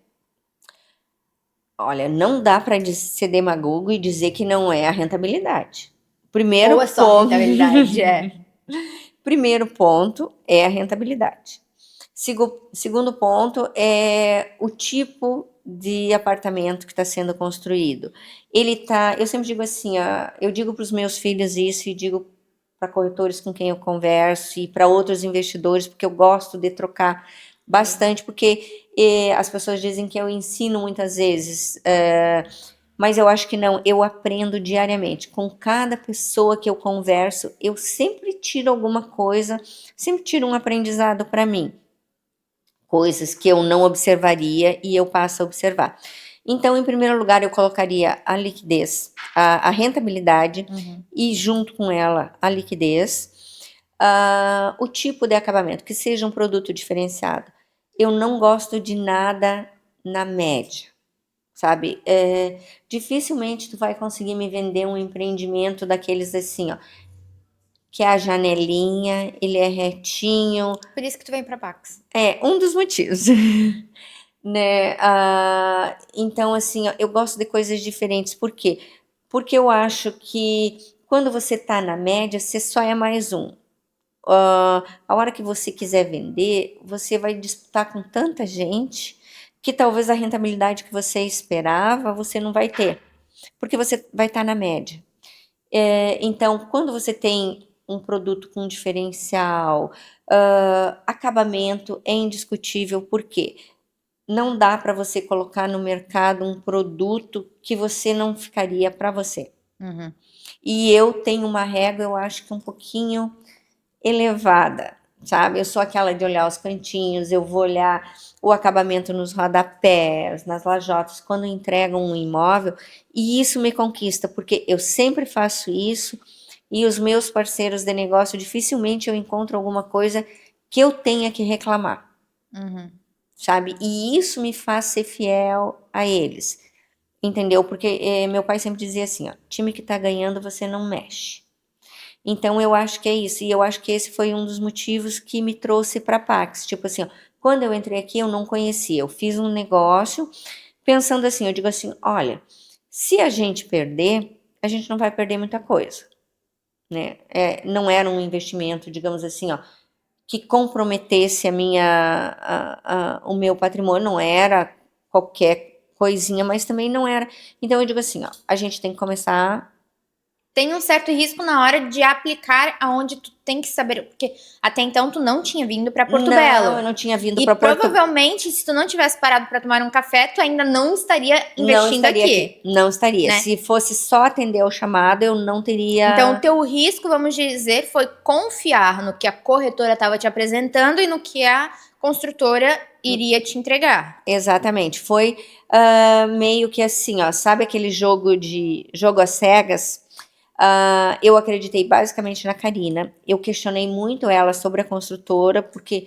S2: Olha, não dá para ser demagogo e dizer que não é a rentabilidade. Primeiro
S1: Ou é só
S2: ponto,
S1: rentabilidade?
S2: primeiro ponto é a rentabilidade. Segundo ponto é o tipo de apartamento que está sendo construído. Eu sempre digo assim, eu digo para os meus filhos isso e digo para corretores com quem eu converso e para outros investidores, porque eu gosto de trocar bastante, porque as pessoas dizem que eu ensino muitas vezes, mas eu acho que não, eu aprendo diariamente. Com cada pessoa que eu converso, eu sempre tiro alguma coisa, sempre tiro um aprendizado para mim. Coisas que eu não observaria e eu passo a observar. Então, em primeiro lugar, eu colocaria a liquidez, a rentabilidade e junto com ela a liquidez, o tipo de acabamento, que seja um produto diferenciado. Eu não gosto de nada na média, sabe? Dificilmente tu vai conseguir me vender um empreendimento daqueles assim, ó, que é a janelinha, ele é retinho.
S1: Por isso que tu vem pra Pax.
S2: É um dos motivos. Né? Então, assim, ó, eu gosto de coisas diferentes. Por quê? Porque eu acho que quando você está na média, você só é mais um. A hora que você quiser vender, você vai disputar com tanta gente que talvez a rentabilidade que você esperava, você não vai ter. Porque você vai estar na média. Então, quando você tem um produto com diferencial, acabamento é indiscutível, por quê? Não dá para você colocar no mercado um produto que você não ficaria para você.
S1: Uhum.
S2: E eu tenho uma régua, eu acho que um pouquinho elevada, sabe? Eu sou aquela de olhar os cantinhos, eu vou olhar o acabamento nos rodapés, nas lajotas, quando entregam um imóvel, e isso me conquista, porque eu sempre faço isso, e os meus parceiros de negócio, dificilmente eu encontro alguma coisa que eu tenha que reclamar.
S1: Uhum.
S2: Sabe? E isso me faz ser fiel a eles, entendeu? Porque meu pai sempre dizia assim, ó, time que tá ganhando você não mexe. Então eu acho que é isso, e eu acho que esse foi um dos motivos que me trouxe para a Pax. Tipo assim, ó, quando eu entrei aqui eu não conhecia, eu fiz um negócio pensando assim, eu digo assim, olha, se a gente perder, a gente não vai perder muita coisa, né? Não era um investimento, digamos assim, ó, que comprometesse o meu patrimônio, não era qualquer coisinha, mas também não era. Então eu digo assim, ó, a gente tem que começar.
S1: Tem um certo risco na hora de aplicar aonde tu tem que saber, porque até então tu não tinha vindo para Porto
S2: Não,
S1: Belo.
S2: eu não tinha vindo
S1: E
S2: para Porto.
S1: provavelmente, se tu não tivesse parado para tomar um café, tu ainda não estaria
S2: Não
S1: investindo
S2: estaria
S1: aqui,
S2: não estaria.
S1: né?
S2: Se fosse só atender ao chamado, eu não
S1: Então, o
S2: teria.
S1: teu risco, vamos dizer, foi confiar no que a corretora estava te apresentando e no que a construtora iria te entregar.
S2: Exatamente. Foi meio que assim, ó, sabe aquele jogo às cegas? Eu acreditei basicamente na Karina. Eu questionei muito ela sobre a construtora, porque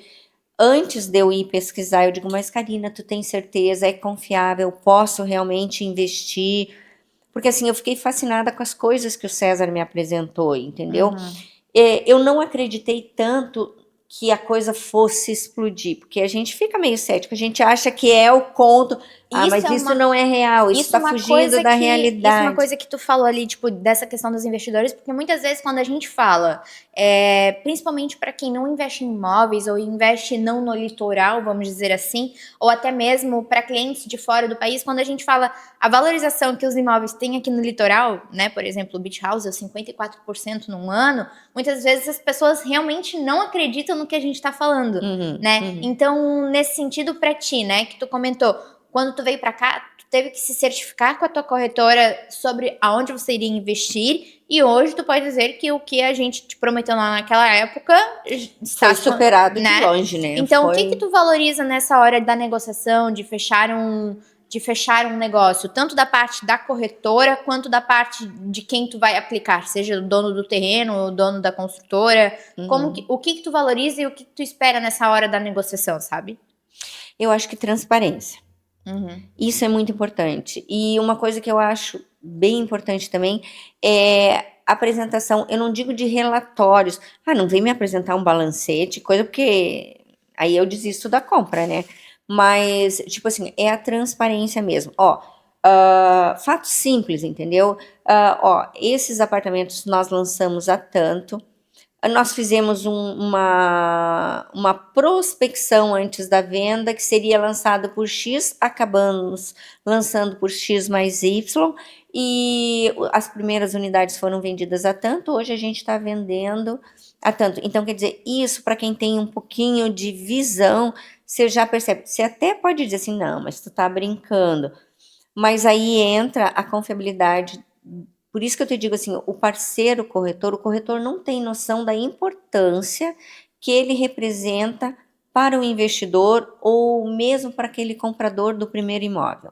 S2: antes de eu ir pesquisar, eu digo, mas Karina, tu tem certeza? É confiável? Posso realmente investir? Porque assim, eu fiquei fascinada com as coisas que o César me apresentou, entendeu? Eu não acreditei tanto que a coisa fosse explodir, porque a gente fica meio cético, a gente acha que é o conto, mas isso não é real, isso está fugindo da realidade.
S1: Isso é uma coisa que tu falou ali, tipo, dessa questão dos investidores, porque muitas vezes quando a gente fala, principalmente para quem não investe em imóveis ou investe não no litoral, vamos dizer assim, ou até mesmo para clientes de fora do país, quando a gente fala a valorização que os imóveis têm aqui no litoral, né, por exemplo, o Beach House é 54% num ano, muitas vezes as pessoas realmente não acreditam no que a gente está falando, né? Então, nesse sentido, para ti, né, que tu comentou, quando tu veio para cá, tu teve que se certificar com a tua corretora sobre aonde você iria investir, e hoje tu pode dizer que o que a gente te prometeu lá naquela época está
S2: foi superado,
S1: né?
S2: de longe, né?
S1: Então, o que tu valoriza nessa hora da negociação, de fechar um negócio, tanto da parte da corretora quanto da parte de quem tu vai aplicar, seja o dono do terreno, o dono da construtora, o que tu valoriza e o que tu espera nessa hora da negociação, sabe?
S2: Eu acho que transparência. Isso é muito importante. E uma coisa que eu acho bem importante também é a apresentação, eu não digo de relatórios. Não vem me apresentar um balancete, coisa, porque aí eu desisto da compra, né? Mas, tipo assim, é a transparência mesmo. Fato simples, entendeu? Esses apartamentos nós lançamos a tanto. Nós fizemos uma prospecção antes da venda, que seria lançado por X, acabamos lançando por X mais Y, e as primeiras unidades foram vendidas a tanto, hoje a gente está vendendo a tanto. Então, quer dizer, isso para quem tem um pouquinho de visão, você já percebe. Você até pode dizer assim, não, mas tu está brincando. Mas aí entra a confiabilidade. Por isso que eu te digo assim, o corretor não tem noção da importância que ele representa para o investidor ou mesmo para aquele comprador do primeiro imóvel.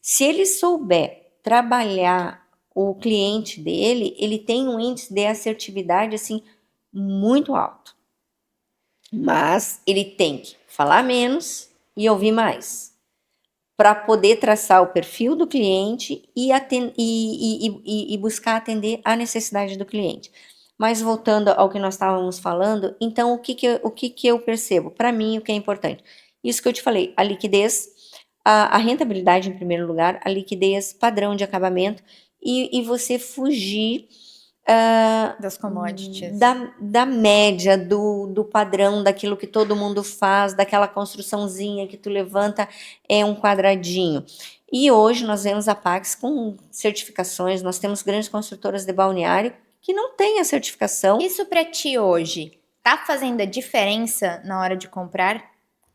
S2: Se ele souber trabalhar o cliente dele, ele tem um índice de assertividade assim muito alto. Mas ele tem que falar menos e ouvir mais, para poder traçar o perfil do cliente e buscar atender a necessidade do cliente. Mas voltando ao que nós estávamos falando, então o que eu percebo? Para mim, o que é importante? Isso que eu te falei, a liquidez, a rentabilidade em primeiro lugar, a liquidez, padrão de acabamento e você fugir
S1: Das commodities.
S2: da média, do padrão, daquilo que todo mundo faz, daquela construçãozinha que tu levanta é um quadradinho. E hoje nós vemos a Pax com certificações, nós temos grandes construtoras de balneário que não têm a certificação.
S1: Isso para ti hoje tá fazendo a diferença na hora de comprar?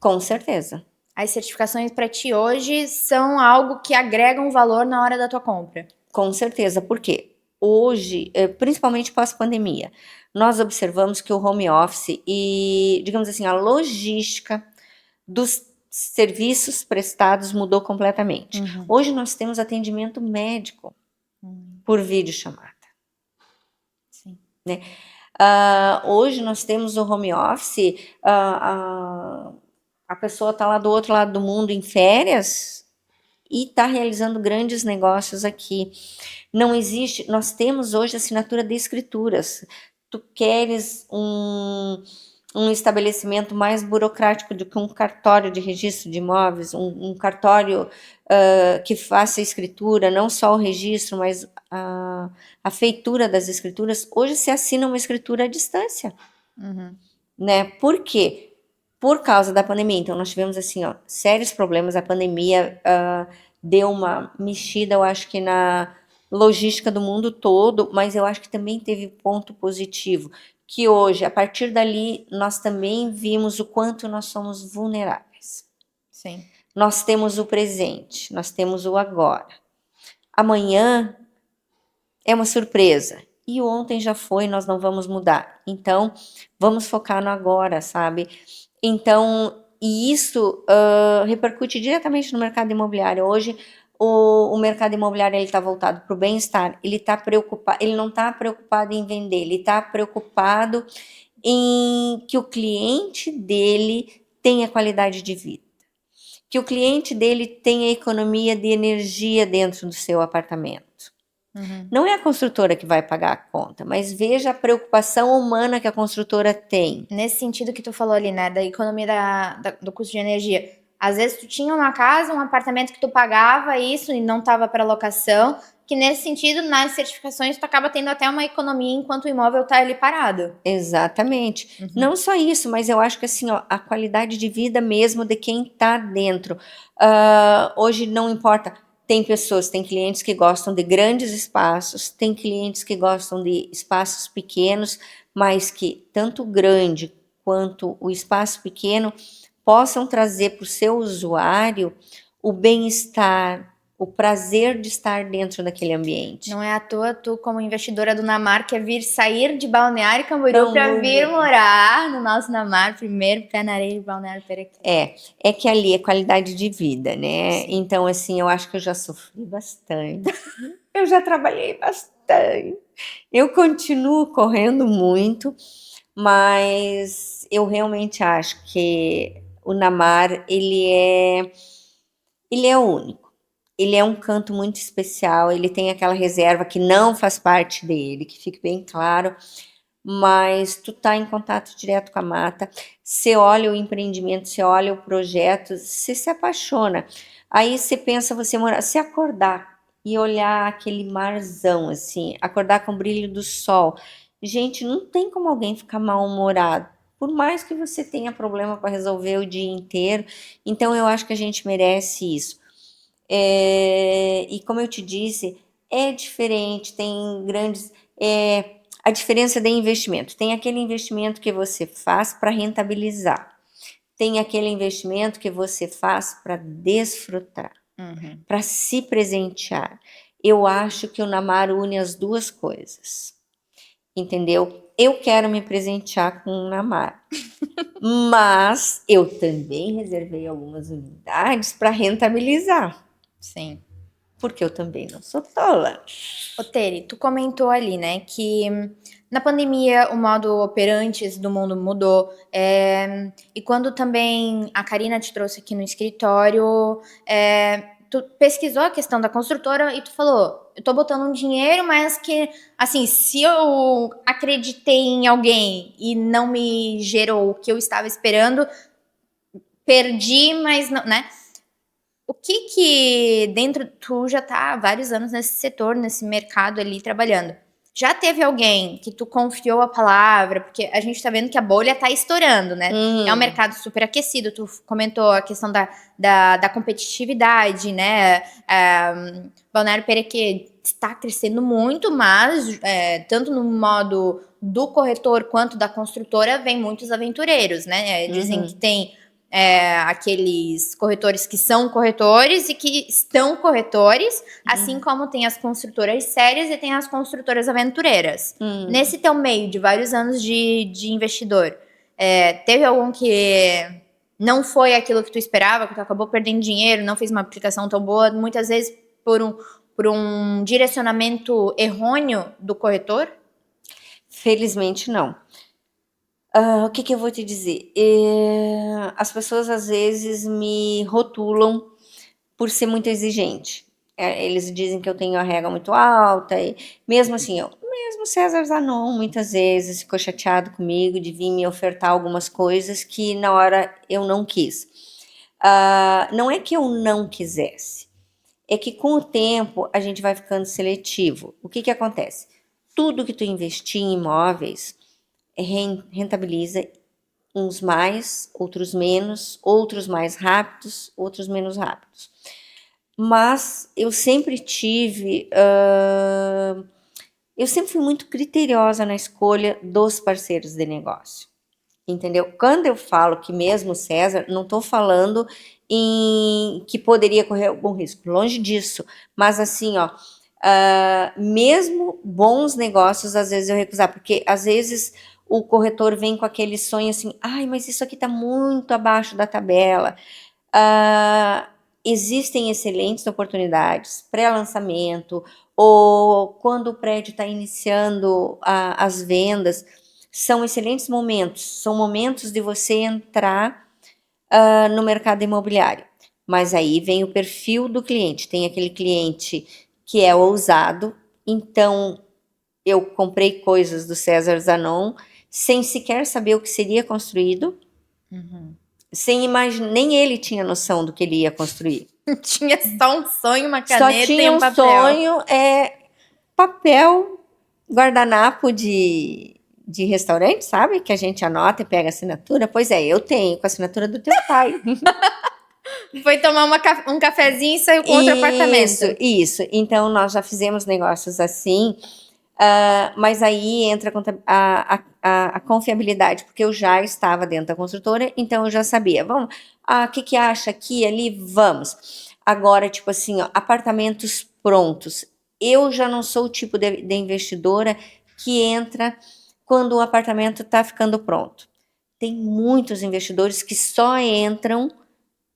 S2: Com certeza.
S1: As certificações para ti hoje são algo que agregam valor na hora da tua compra.
S2: Com certeza, por quê? Hoje, principalmente pós-pandemia, nós observamos que o home office e, digamos assim, a logística dos serviços prestados mudou completamente. Hoje nós temos atendimento médico por videochamada.
S1: Sim.
S2: Né? Hoje nós temos o home office, a pessoa está lá do outro lado do mundo em férias e está realizando grandes negócios aqui. Não existe, nós temos hoje assinatura de escrituras. Tu queres um estabelecimento mais burocrático do que um cartório de registro de imóveis, um cartório que faça a escritura, não só o registro, mas a feitura das escrituras. Hoje se assina uma escritura à distância. Né? Por quê? Por causa da pandemia. Então, nós tivemos, assim, sérios problemas. A pandemia deu uma mexida, eu acho que na logística do mundo todo, mas eu acho que também teve ponto positivo, que hoje, a partir dali, nós também vimos o quanto nós somos vulneráveis.
S1: Sim.
S2: Nós temos o presente, nós temos o agora. Amanhã é uma surpresa. E ontem já foi, nós não vamos mudar. Então, vamos focar no agora, sabe? Então, e isso repercute diretamente no mercado imobiliário. Hoje, o mercado imobiliário está voltado para o bem-estar. Ele não está preocupado em vender, ele está preocupado em que o cliente dele tenha qualidade de vida, que o cliente dele tenha economia de energia dentro do seu apartamento. Não é a construtora que vai pagar a conta, mas veja a preocupação humana que a construtora tem.
S1: Nesse sentido que tu falou ali, né, da economia do custo de energia. Às vezes tu tinha uma casa, um apartamento que tu pagava isso e não estava para locação, que nesse sentido, nas certificações, tu acaba tendo até uma economia enquanto o imóvel está ali parado.
S2: Exatamente. Não só isso, mas eu acho que assim, a qualidade de vida mesmo de quem está dentro. Hoje não importa. Tem clientes que gostam de grandes espaços, tem clientes que gostam de espaços pequenos, mas que tanto o grande quanto o espaço pequeno possam trazer para o seu usuário o bem-estar, o prazer de estar dentro daquele ambiente.
S1: Não é à toa tu, como investidora do Namar, quer vir sair de Balneário Camboriú para vir morar no nosso Namar, primeiro pé na areia de Balneário Perequê.
S2: É que ali é qualidade de vida, né?
S1: Sim.
S2: Então, assim, eu acho que eu já sofri bastante. Eu já trabalhei bastante. Eu continuo correndo muito, mas eu realmente acho que o Namar, ele é único. Ele é um canto muito especial, ele tem aquela reserva que não faz parte dele, que fique bem claro, mas tu tá em contato direto com a mata, você olha o empreendimento, você olha o projeto, você se apaixona. Aí você pensa você morar, se acordar e olhar aquele marzão assim, acordar com o brilho do sol. Gente, não tem como alguém ficar mal-humorado, por mais que você tenha problema para resolver o dia inteiro. Então eu acho que a gente merece isso. E como eu te disse, é diferente, tem grandes. A diferença de investimento. Tem aquele investimento que você faz para rentabilizar. Tem aquele investimento que você faz para desfrutar, para se presentear. Eu acho que o Namar une as duas coisas. Entendeu? Eu quero me presentear com o Namar. Mas eu também reservei algumas unidades para rentabilizar.
S1: Sim.
S2: Porque eu também não sou tola.
S1: Ô, Tere, tu comentou ali, né, que na pandemia o modo operantes do mundo mudou. E quando também a Karina te trouxe aqui no escritório, tu pesquisou a questão da construtora e tu falou, eu tô botando um dinheiro, mas que, assim, se eu acreditei em alguém e não me gerou o que eu estava esperando, perdi, mas não, né? O que dentro, tu já tá há vários anos nesse setor, nesse mercado ali trabalhando. Já teve alguém que tu confiou a palavra? Porque a gente tá vendo que a bolha tá estourando, né? É um mercado super aquecido. Tu comentou a questão da competitividade, né? Balneário Perequê está crescendo muito, mas tanto no modo do corretor quanto da construtora, vem muitos aventureiros, né? Dizem que tem aqueles corretores que são corretores e que estão corretores, assim como tem as construtoras sérias e tem as construtoras aventureiras. Nesse teu meio de vários anos de investidor, teve algum que não foi aquilo que tu esperava, que tu acabou perdendo dinheiro, não fez uma aplicação tão boa, muitas vezes por um direcionamento errôneo do corretor?
S2: Felizmente não. O que eu vou te dizer? As pessoas às vezes me rotulam por ser muito exigente. Eles dizem que eu tenho a régua muito alta, e mesmo assim, mesmo César Zanon muitas vezes ficou chateado comigo de vir me ofertar algumas coisas que na hora eu não quis. Não é que eu não quisesse, é que com o tempo a gente vai ficando seletivo. O que acontece? Tudo que tu investir em imóveis rentabiliza, uns mais, outros menos, outros mais rápidos, outros menos rápidos. Mas eu sempre eu sempre fui muito criteriosa na escolha dos parceiros de negócio, entendeu? Quando eu falo que mesmo César, não estou falando em que poderia correr algum risco, longe disso, mas assim, mesmo bons negócios, às vezes eu recusar, porque às vezes o corretor vem com aquele sonho assim, ai, mas isso aqui está muito abaixo da tabela. Existem excelentes oportunidades, pré-lançamento, ou quando o prédio está iniciando as vendas, são excelentes momentos, são momentos de você entrar no mercado imobiliário. Mas aí vem o perfil do cliente, tem aquele cliente que é ousado, então eu comprei coisas do César Zanon sem sequer saber o que seria construído, sem imaginar, nem ele tinha noção do que ele ia construir.
S1: Tinha só um sonho, uma
S2: Só
S1: caneta
S2: tinha
S1: e um papel.
S2: sonho, papel, guardanapo de restaurante, sabe? Que a gente anota e pega a assinatura. Pois é, eu tenho com a assinatura do teu pai.
S1: Foi tomar um cafezinho e saiu com outro apartamento.
S2: Isso. Então, nós já fizemos negócios assim, mas aí entra a confiabilidade, porque eu já estava dentro da construtora, então eu já sabia. Vamos, o que acha aqui, ali? Vamos. Agora, tipo assim, apartamentos prontos. Eu já não sou o tipo de investidora que entra quando o apartamento está ficando pronto. Tem muitos investidores que só entram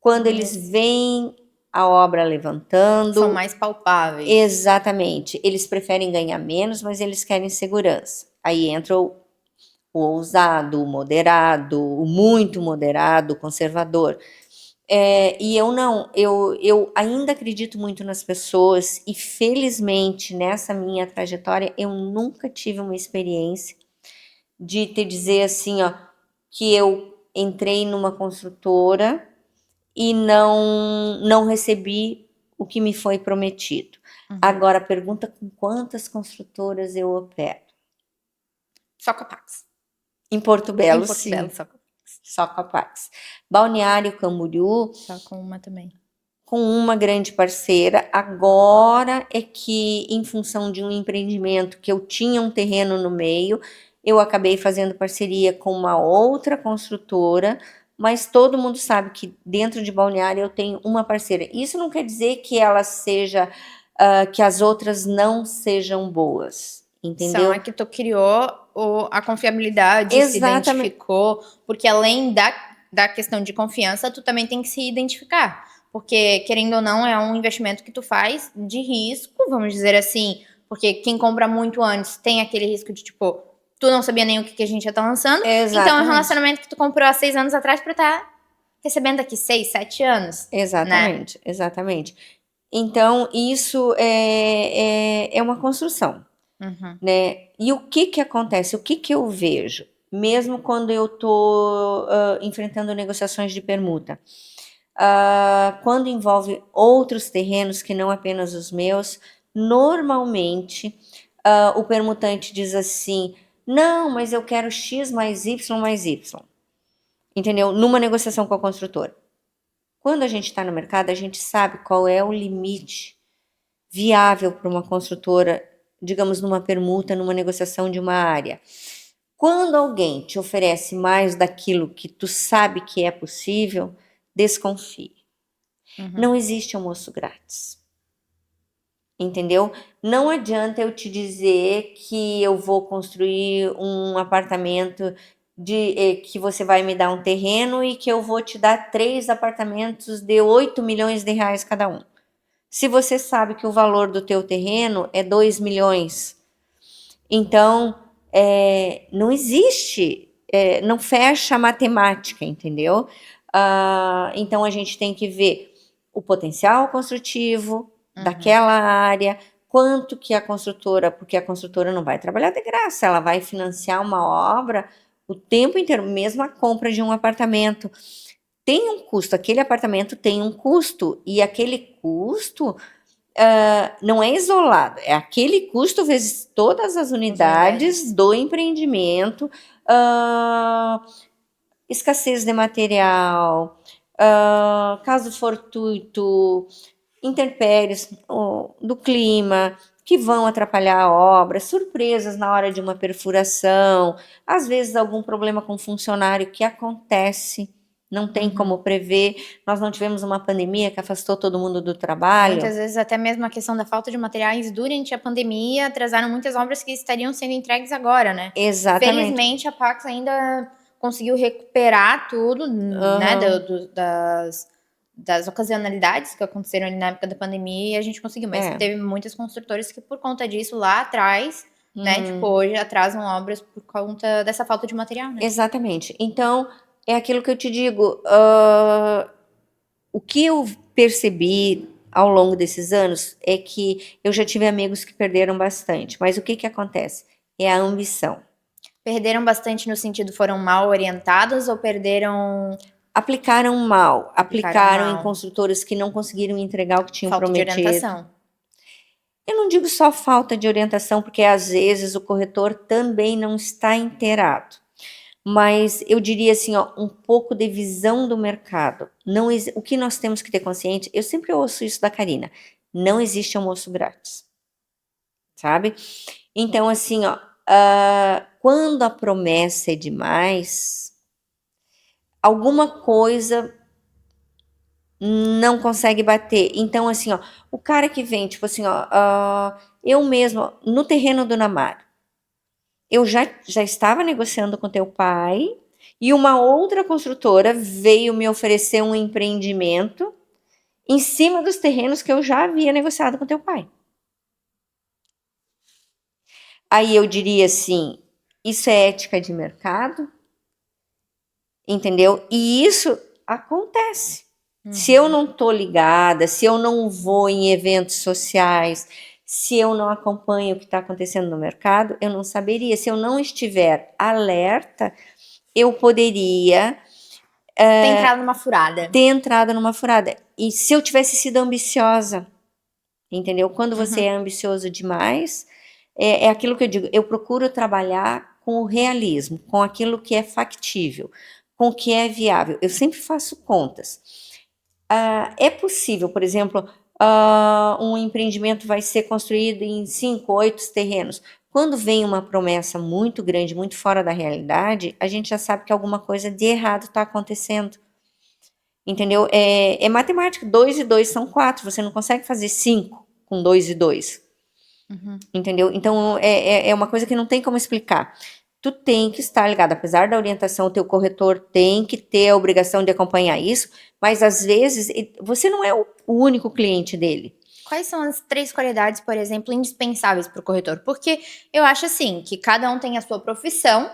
S2: quando eles veem a obra levantando.
S1: São mais palpáveis.
S2: Exatamente. Eles preferem ganhar menos, mas eles querem segurança. Aí entra o ousado, o moderado, o muito moderado, o conservador. E eu não, eu ainda acredito muito nas pessoas e felizmente nessa minha trajetória eu nunca tive uma experiência de te dizer assim, que eu entrei numa construtora e não recebi o que me foi prometido. Agora, pergunta com quantas construtoras eu opero?
S1: Só com a Pax.
S2: Em Porto Belo, sim.
S1: Belo,
S2: só com a Pax. Balneário Camboriú.
S1: Só com uma também.
S2: Com uma grande parceira. Agora é que, em função de um empreendimento que eu tinha um terreno no meio, eu acabei fazendo parceria com uma outra construtora, mas todo mundo sabe que dentro de Balneário eu tenho uma parceira. Isso não quer dizer que ela seja, que as outras não sejam boas, entendeu?
S1: São a que tu criou a confiabilidade,
S2: Exatamente.
S1: Se identificou, porque além da questão de confiança, tu também tem que se identificar. Porque, querendo ou não, é um investimento que tu faz de risco, vamos dizer assim, porque quem compra muito antes tem aquele risco de, tipo, tu não sabia nem o que a gente já tá lançando.
S2: Exatamente.
S1: Então, é um relacionamento que tu comprou há 6 anos atrás pra estar recebendo daqui 6, 7 anos.
S2: Exatamente,
S1: né?
S2: Exatamente. Então, isso é uma construção, né? E o que acontece? O que eu vejo? Mesmo quando eu estou enfrentando negociações de permuta. Quando envolve outros terrenos que não apenas os meus, normalmente o permutante diz assim, não, mas eu quero X mais Y mais Y. Entendeu? Numa negociação com a construtora. Quando a gente está no mercado, a gente sabe qual é o limite viável para uma construtora, digamos, numa permuta, numa negociação de uma área. Quando alguém te oferece mais daquilo que tu sabe que é possível, desconfie. Não existe almoço grátis. Entendeu? Não adianta eu te dizer que eu vou construir um apartamento que você vai me dar um terreno e que eu vou te dar 3 apartamentos de 8 milhões de reais cada um. Se você sabe que o valor do teu terreno é 2 milhões, então não existe, não fecha a matemática, entendeu? Então a gente tem que ver o potencial construtivo daquela área, quanto que a construtora, porque a construtora não vai trabalhar de graça, ela vai financiar uma obra o tempo inteiro, mesmo a compra de um apartamento. Tem um custo, aquele apartamento tem um custo, e aquele custo não é isolado, é aquele custo vezes todas as unidades do empreendimento, escassez de material, caso fortuito, intempéries do clima que vão atrapalhar a obra, surpresas na hora de uma perfuração, às vezes algum problema com funcionário que acontece, não tem como prever. Nós não tivemos uma pandemia que afastou todo mundo do trabalho.
S1: Muitas vezes até mesmo a questão da falta de materiais durante a pandemia atrasaram muitas obras que estariam sendo entregues agora, né?
S2: Exatamente.
S1: Felizmente a Pax ainda conseguiu recuperar tudo, né, das ocasionalidades que aconteceram ali na época da pandemia, e a gente conseguiu, mas teve muitas construtoras que por conta disso lá atrás, né, tipo, hoje atrasam obras por conta dessa falta de material, né?
S2: Exatamente. Então, é aquilo que eu te digo, o que eu percebi ao longo desses anos é que eu já tive amigos que perderam bastante, mas o que acontece? É a ambição.
S1: Perderam bastante no sentido, foram mal orientados ou perderam...
S2: Aplicaram mal, aplicaram em construtoras que não conseguiram entregar o que tinham prometido.
S1: Falta de orientação.
S2: Eu não digo só falta de orientação, porque às vezes o corretor também não está inteirado. Mas eu diria assim, ó, um pouco de visão do mercado. O que nós temos que ter consciente, eu sempre ouço isso da Karina, não existe almoço grátis, sabe? Então assim, ó, quando a promessa é demais, alguma coisa não consegue bater. Então assim, ó, o cara que vem, tipo assim, ó, eu mesmo, no terreno do Namar, eu já estava negociando com teu pai e uma outra construtora veio me oferecer um empreendimento em cima dos terrenos que eu já havia negociado com teu pai. Aí eu diria assim, isso é ética de mercado? Entendeu? E isso acontece. Se eu não tô ligada, se eu não vou em eventos sociais, se eu não acompanho o que está acontecendo no mercado, eu não saberia. Se eu não estiver alerta, eu poderia
S1: ter entrado numa furada.
S2: Ter entrado numa furada. E se eu tivesse sido ambiciosa, entendeu? Quando você é ambicioso demais, é aquilo que eu digo, eu procuro trabalhar com o realismo, com aquilo que é factível, com o que é viável. Eu sempre faço contas. É possível, por exemplo, um empreendimento vai ser construído em 5, 8 terrenos. Quando vem uma promessa muito grande, muito fora da realidade, a gente já sabe que alguma coisa de errado está acontecendo. Entendeu? É matemática, 2 e 2 são 4, você não consegue fazer 5 com 2 e 2. Entendeu? Então, é uma coisa que não tem como explicar. Tu tem que estar ligado, apesar da orientação, o teu corretor tem que ter a obrigação de acompanhar isso, mas às vezes você não é o único cliente dele.
S1: Quais são as 3 qualidades, por exemplo, indispensáveis para o corretor? Porque eu acho assim, que cada um tem a sua profissão,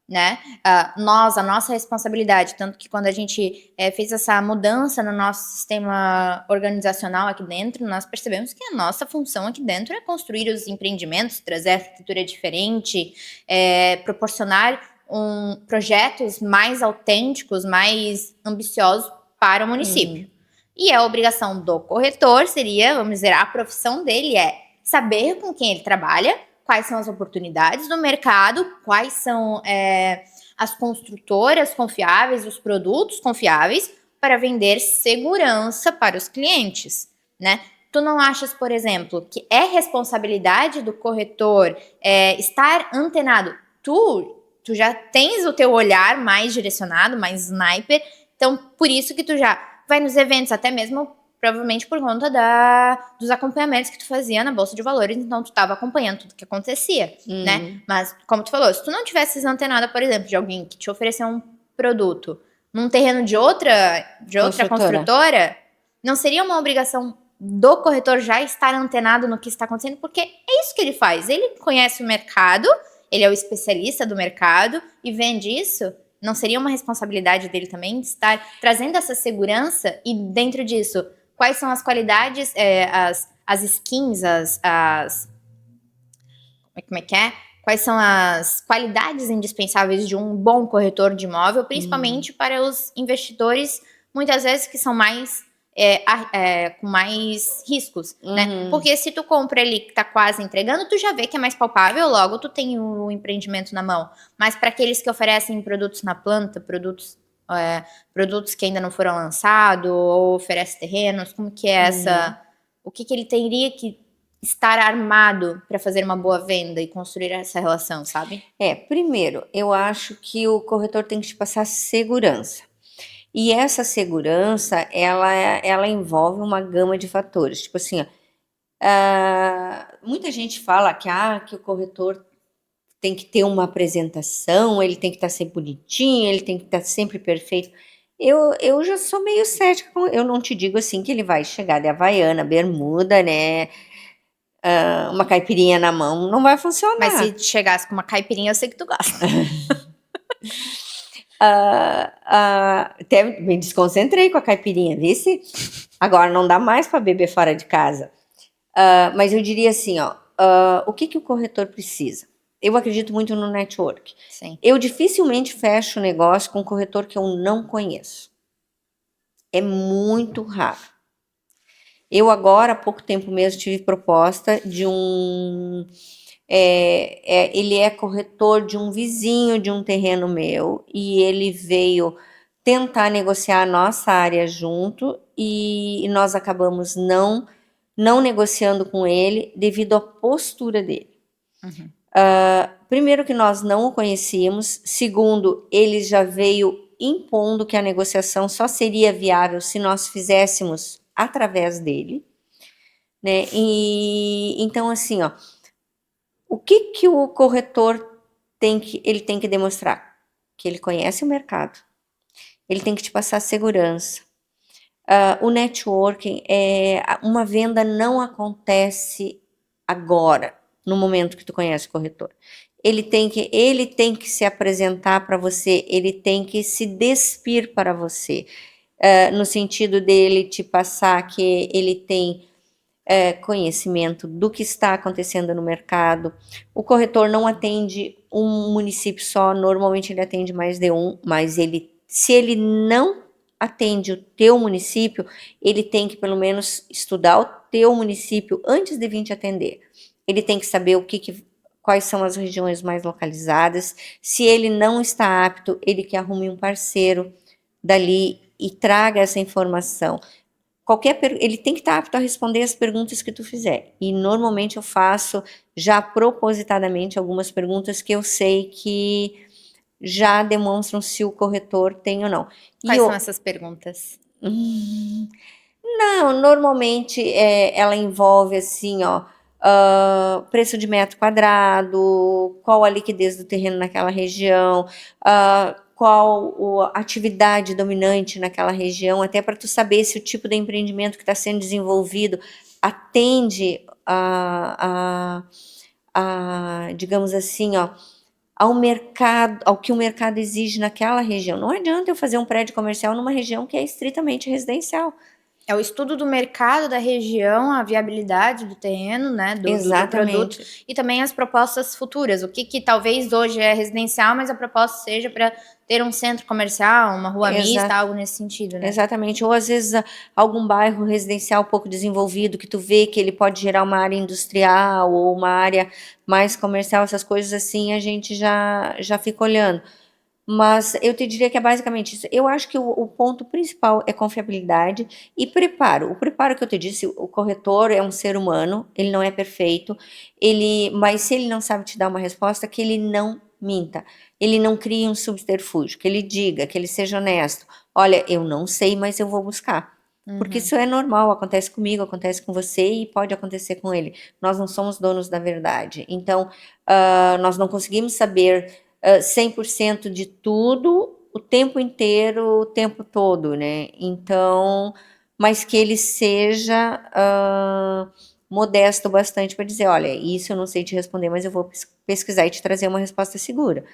S1: né? A nossa responsabilidade, tanto que quando a gente fez essa mudança no nosso sistema organizacional aqui dentro, nós percebemos que a nossa função aqui dentro é construir os empreendimentos, trazer arquitetura diferente, proporcionar projetos mais autênticos, mais ambiciosos para o município. E a obrigação do corretor seria, vamos dizer, a profissão dele é saber com quem ele trabalha, quais são as oportunidades do mercado, quais são as construtoras confiáveis, os produtos confiáveis para vender segurança para os clientes, né? Tu não achas, por exemplo, que é responsabilidade do corretor estar antenado? Tu já tens o teu olhar mais direcionado, mais sniper, então por isso que tu já vai nos eventos, até mesmo provavelmente por conta dos acompanhamentos que tu fazia na Bolsa de Valores, então tu estava acompanhando tudo que acontecia, né? Mas, como tu falou, se tu não tivesse antenada, por exemplo, de alguém que te ofereceu um produto num terreno de outra construtora, não seria uma obrigação do corretor já estar antenado no que está acontecendo, porque é isso que ele faz. Ele conhece o mercado, ele é o especialista do mercado e vende isso. Não seria uma responsabilidade dele também de estar trazendo essa segurança e dentro disso, quais são as qualidades, as skins, como é que é? Quais são as qualidades indispensáveis de um bom corretor de imóvel, principalmente para os investidores, muitas vezes que são mais com mais riscos, né? Porque se tu compra ali que tá quase entregando, tu já vê que é mais palpável, logo tu tem o empreendimento na mão. Mas para aqueles que oferecem produtos na planta, produtos que ainda não foram lançados, ou oferece terrenos, como que é o que ele teria que estar armado para fazer uma boa venda e construir essa relação, sabe?
S2: Primeiro, eu acho que o corretor tem que te passar segurança. E essa segurança, ela envolve uma gama de fatores. Tipo assim, muita gente fala que o corretor tem que ter uma apresentação, ele tem que estar sempre bonitinho, ele tem que estar sempre perfeito. Eu já sou meio cética, eu não te digo assim que ele vai chegar de havaiana, bermuda, né? Uma caipirinha na mão, não vai funcionar.
S1: Mas se chegasse com uma caipirinha, eu sei que tu gosta.
S2: Até me desconcentrei com a caipirinha, vice? Agora não dá mais para beber fora de casa. Mas eu diria assim, o que o corretor precisa? Eu acredito muito no network.
S1: Sim.
S2: Eu dificilmente fecho negócio com um corretor que eu não conheço. É muito raro. Eu agora, há pouco tempo mesmo, tive proposta de ele é corretor de um vizinho de um terreno meu e ele veio tentar negociar a nossa área junto e nós acabamos não negociando com ele devido à postura dele. Primeiro que nós não o conhecíamos, segundo, ele já veio impondo que a negociação só seria viável se nós fizéssemos através dele, né? E então assim, o que o corretor ele tem que demonstrar? Que ele conhece o mercado, ele tem que te passar segurança. O networking, uma venda não acontece agora, no momento que tu conhece o corretor. Ele tem que se apresentar para você, ele tem que se despir para você, no sentido dele te passar que ele tem conhecimento do que está acontecendo no mercado. O corretor não atende um município só, normalmente ele atende mais de um, mas se ele não atende o teu município, ele tem que pelo menos estudar o teu município antes de vir te atender. Ele tem que saber quais são as regiões mais localizadas. Se ele não está apto, ele que arrume um parceiro dali e traga essa informação. Ele tem que estar apto a responder as perguntas que tu fizer. E normalmente eu faço já propositadamente algumas perguntas que eu sei que já demonstram se o corretor tem ou não.
S1: Quais são essas perguntas?
S2: Não, normalmente ela envolve assim, preço de metro quadrado, qual a liquidez do terreno naquela região, qual a atividade dominante naquela região, até para tu saber se o tipo de empreendimento que está sendo desenvolvido atende digamos assim, ao mercado, ao que o mercado exige naquela região. Não adianta eu fazer um prédio comercial numa região que é estritamente residencial.
S1: É o estudo do mercado da região, a viabilidade do terreno, né, do produto,
S2: Exatamente.
S1: e também as propostas futuras. O que talvez hoje é residencial, mas a proposta seja para ter um centro comercial, uma rua mista,
S2: Exato.
S1: algo nesse sentido, né?
S2: Exatamente. Ou às vezes algum bairro residencial pouco desenvolvido que tu vê que ele pode gerar uma área industrial ou uma área mais comercial, essas coisas assim, a gente já fica olhando. Mas eu te diria que é basicamente isso. Eu acho que o ponto principal é confiabilidade e preparo. O preparo que eu te disse, o corretor é um ser humano, ele não é perfeito, mas se ele não sabe te dar uma resposta, que ele não minta, ele não crie um subterfúgio, que ele diga, que ele seja honesto. Olha, eu não sei, mas eu vou buscar. Porque isso é normal, acontece comigo, acontece com você e pode acontecer com ele. Nós não somos donos da verdade. Então, nós não conseguimos saber 100% de tudo o tempo inteiro, o tempo todo, né? Então, mas que ele seja modesto bastante para dizer, olha, isso eu não sei te responder, mas eu vou pesquisar e te trazer uma resposta segura.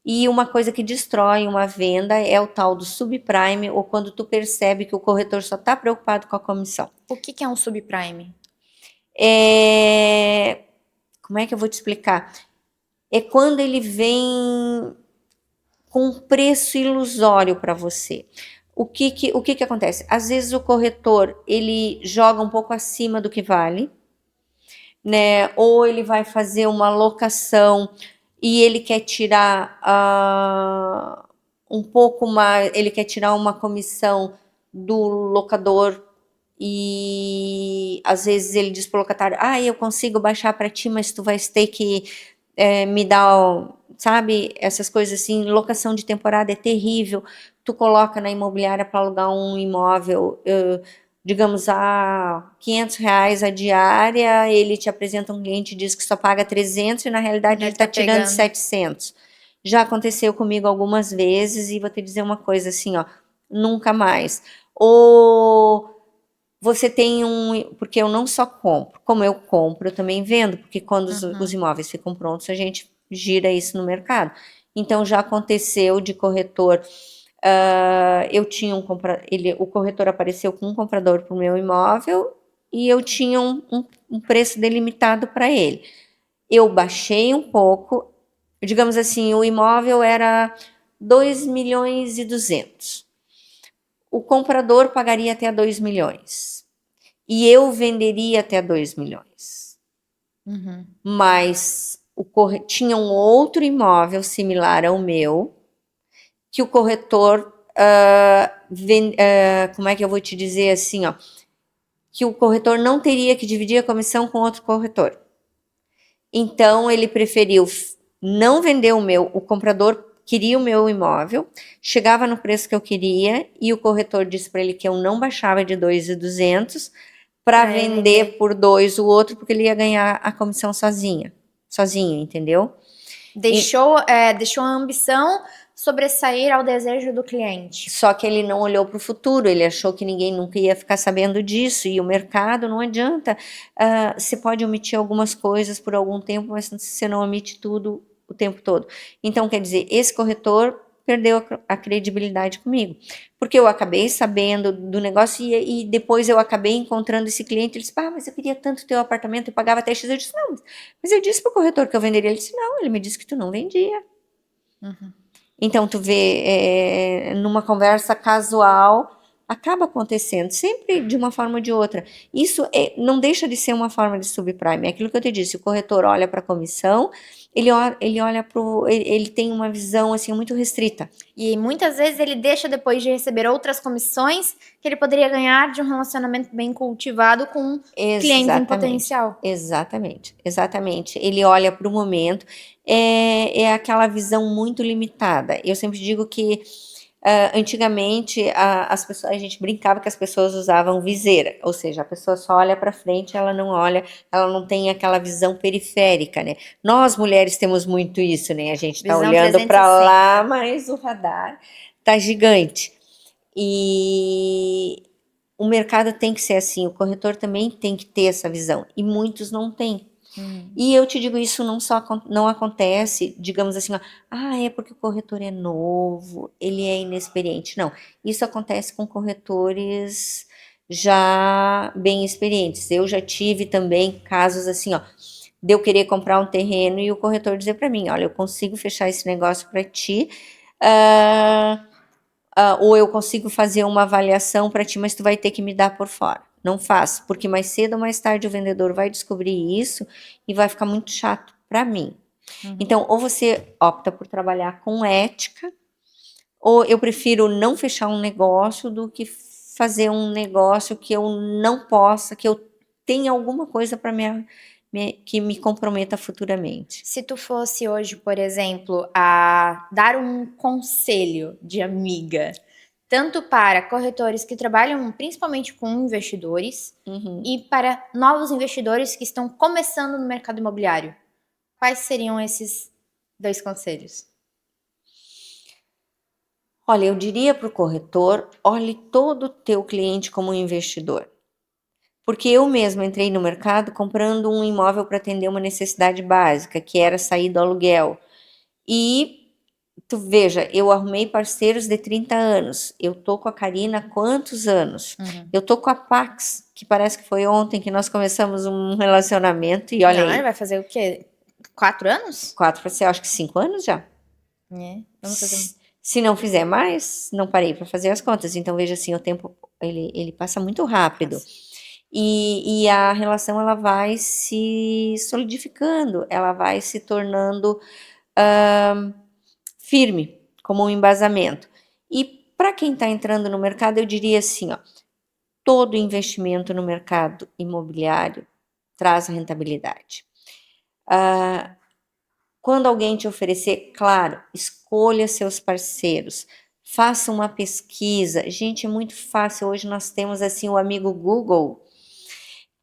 S2: E uma coisa que destrói uma venda é o tal do subprime, ou quando tu percebe que o corretor só está preocupado com a comissão.
S1: O que é um subprime?
S2: Como é que eu vou te explicar? É quando ele vem com um preço ilusório para você. O que acontece? Às vezes o corretor ele joga um pouco acima do que vale, né? Ou ele vai fazer uma locação e ele quer tirar um pouco mais, ele quer tirar uma comissão do locador e às vezes ele diz pro locatário, eu consigo baixar para ti, mas tu vais ter que me dar, sabe, essas coisas assim. Locação de temporada é terrível. Tu coloca na imobiliária para alugar um imóvel, digamos, a R$ 500 a diária, ele te apresenta um cliente e diz que só paga 300 e na realidade ele está tirando 700. Já aconteceu comigo algumas vezes e vou te dizer uma coisa assim, ó, nunca mais. Ou você tem porque eu não só compro, como eu compro, eu também vendo, porque quando os imóveis ficam prontos, a gente gira isso no mercado. Então já aconteceu de corretor, eu tinha o corretor apareceu com um comprador para o meu imóvel e eu tinha um preço delimitado para ele. Eu baixei um pouco, digamos assim, o imóvel era 2.200.000. O comprador pagaria até 2 milhões. E eu venderia até 2 milhões. Mas tinha um outro imóvel similar ao meu, que o corretor, como é que eu vou te dizer assim, ó, que o corretor não teria que dividir a comissão com outro corretor. Então, ele preferiu não vender o meu, o comprador queria o meu imóvel, chegava no preço que eu queria e o corretor disse para ele que eu não baixava de 2.200 para vender por 2 o outro, porque ele ia ganhar a comissão sozinho, entendeu?
S1: Deixou a ambição sobressair ao desejo do cliente.
S2: Só que ele não olhou para o futuro, ele achou que ninguém nunca ia ficar sabendo disso, e o mercado não adianta. Você pode omitir algumas coisas por algum tempo, mas você não omite tudo o tempo todo. Então, quer dizer, esse corretor perdeu a credibilidade comigo, porque eu acabei sabendo do negócio e depois eu acabei encontrando esse cliente. Ele disse, mas eu queria tanto ter o apartamento, eu pagava até X. Eu disse, não, mas eu disse para o corretor que eu venderia. Ele disse, não, ele me disse que tu não vendia. Então, tu vê, numa conversa casual, acaba acontecendo, sempre de uma forma ou de outra. Isso não deixa de ser uma forma de subprime. É aquilo que eu te disse, o corretor olha para a comissão, ele olha ele tem uma visão assim muito restrita.
S1: E muitas vezes ele deixa depois de receber outras comissões que ele poderia ganhar de um relacionamento bem cultivado com clientes em potencial.
S2: Exatamente. Ele olha para o momento, é aquela visão muito limitada. Eu sempre digo que antigamente a gente brincava que as pessoas usavam viseira, ou seja, a pessoa só olha para frente, ela não tem aquela visão periférica, né? Nós mulheres temos muito isso, né? A gente está olhando para lá, mas o radar tá gigante. E o mercado tem que ser assim, o corretor também tem que ter essa visão, e muitos não têm. E eu te digo, isso não acontece, digamos assim, ó, é porque o corretor é novo, ele é inexperiente. Não, isso acontece com corretores já bem experientes. Eu já tive também casos assim, ó, de eu querer comprar um terreno e o corretor dizer para mim, olha, eu consigo fechar esse negócio para ti, ah, ou eu consigo fazer uma avaliação para ti, mas tu vai ter que me dar por fora. Não faço, porque mais cedo ou mais tarde o vendedor vai descobrir isso e vai ficar muito chato para mim. Então, ou você opta por trabalhar com ética, ou eu prefiro não fechar um negócio do que fazer um negócio que eu não possa, que eu tenha alguma coisa para que me comprometa futuramente.
S1: Se tu fosse hoje, por exemplo, a dar um conselho de amiga, tanto para corretores que trabalham principalmente com investidores e para novos investidores que estão começando no mercado imobiliário, quais seriam esses 2 conselhos?
S2: Olha, eu diria para o corretor, olhe todo o teu cliente como um investidor. Porque eu mesma entrei no mercado comprando um imóvel para atender uma necessidade básica, que era sair do aluguel. E tu veja, eu arrumei parceiros de 30 anos. Eu tô com a Karina há quantos anos? Eu tô com a Pax, que parece que foi ontem que nós começamos um relacionamento. E olha
S1: Não,
S2: aí,
S1: vai fazer o quê? 4 anos?
S2: 4 para ser, acho que 5 anos já.
S1: Vamos fazer.
S2: Se não fizer mais, não parei para fazer as contas. Então veja assim, o tempo ele passa muito rápido. E a relação ela vai se solidificando, ela vai se tornando firme, como um embasamento. E para quem está entrando no mercado, eu diria assim, ó, todo investimento no mercado imobiliário traz rentabilidade. Quando alguém te oferecer, claro, escolha seus parceiros, faça uma pesquisa. Gente, é muito fácil. Hoje nós temos assim o amigo Google,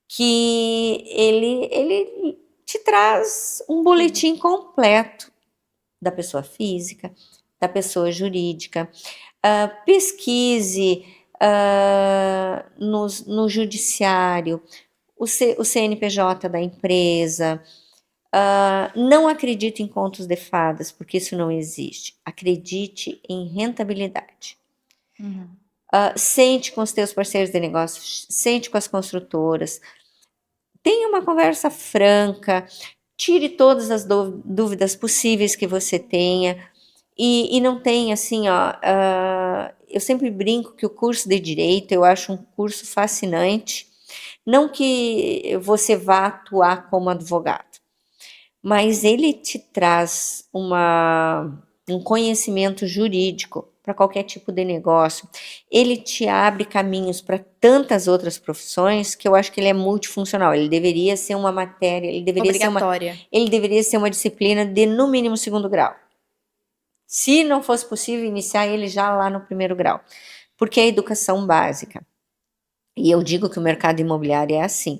S2: que ele te traz um boletim completo da pessoa física, da pessoa jurídica. Pesquise no judiciário, o CNPJ da empresa. Não acredite em contos de fadas, porque isso não existe. Acredite em rentabilidade. Sente com os teus parceiros de negócios, sente com as construtoras, tenha uma conversa franca, tire todas as dúvidas possíveis que você tenha e não tem assim, ó, eu sempre brinco que o curso de Direito eu acho um curso fascinante, não que você vá atuar como advogado, mas ele te traz um conhecimento jurídico para qualquer tipo de negócio. Ele te abre caminhos para tantas outras profissões que eu acho que ele é multifuncional. Ele deveria ser uma matéria, ele deveria ser uma disciplina de no mínimo 2º grau. Se não fosse possível iniciar ele já lá no 1º grau, porque é educação básica. E eu digo que o mercado imobiliário é assim.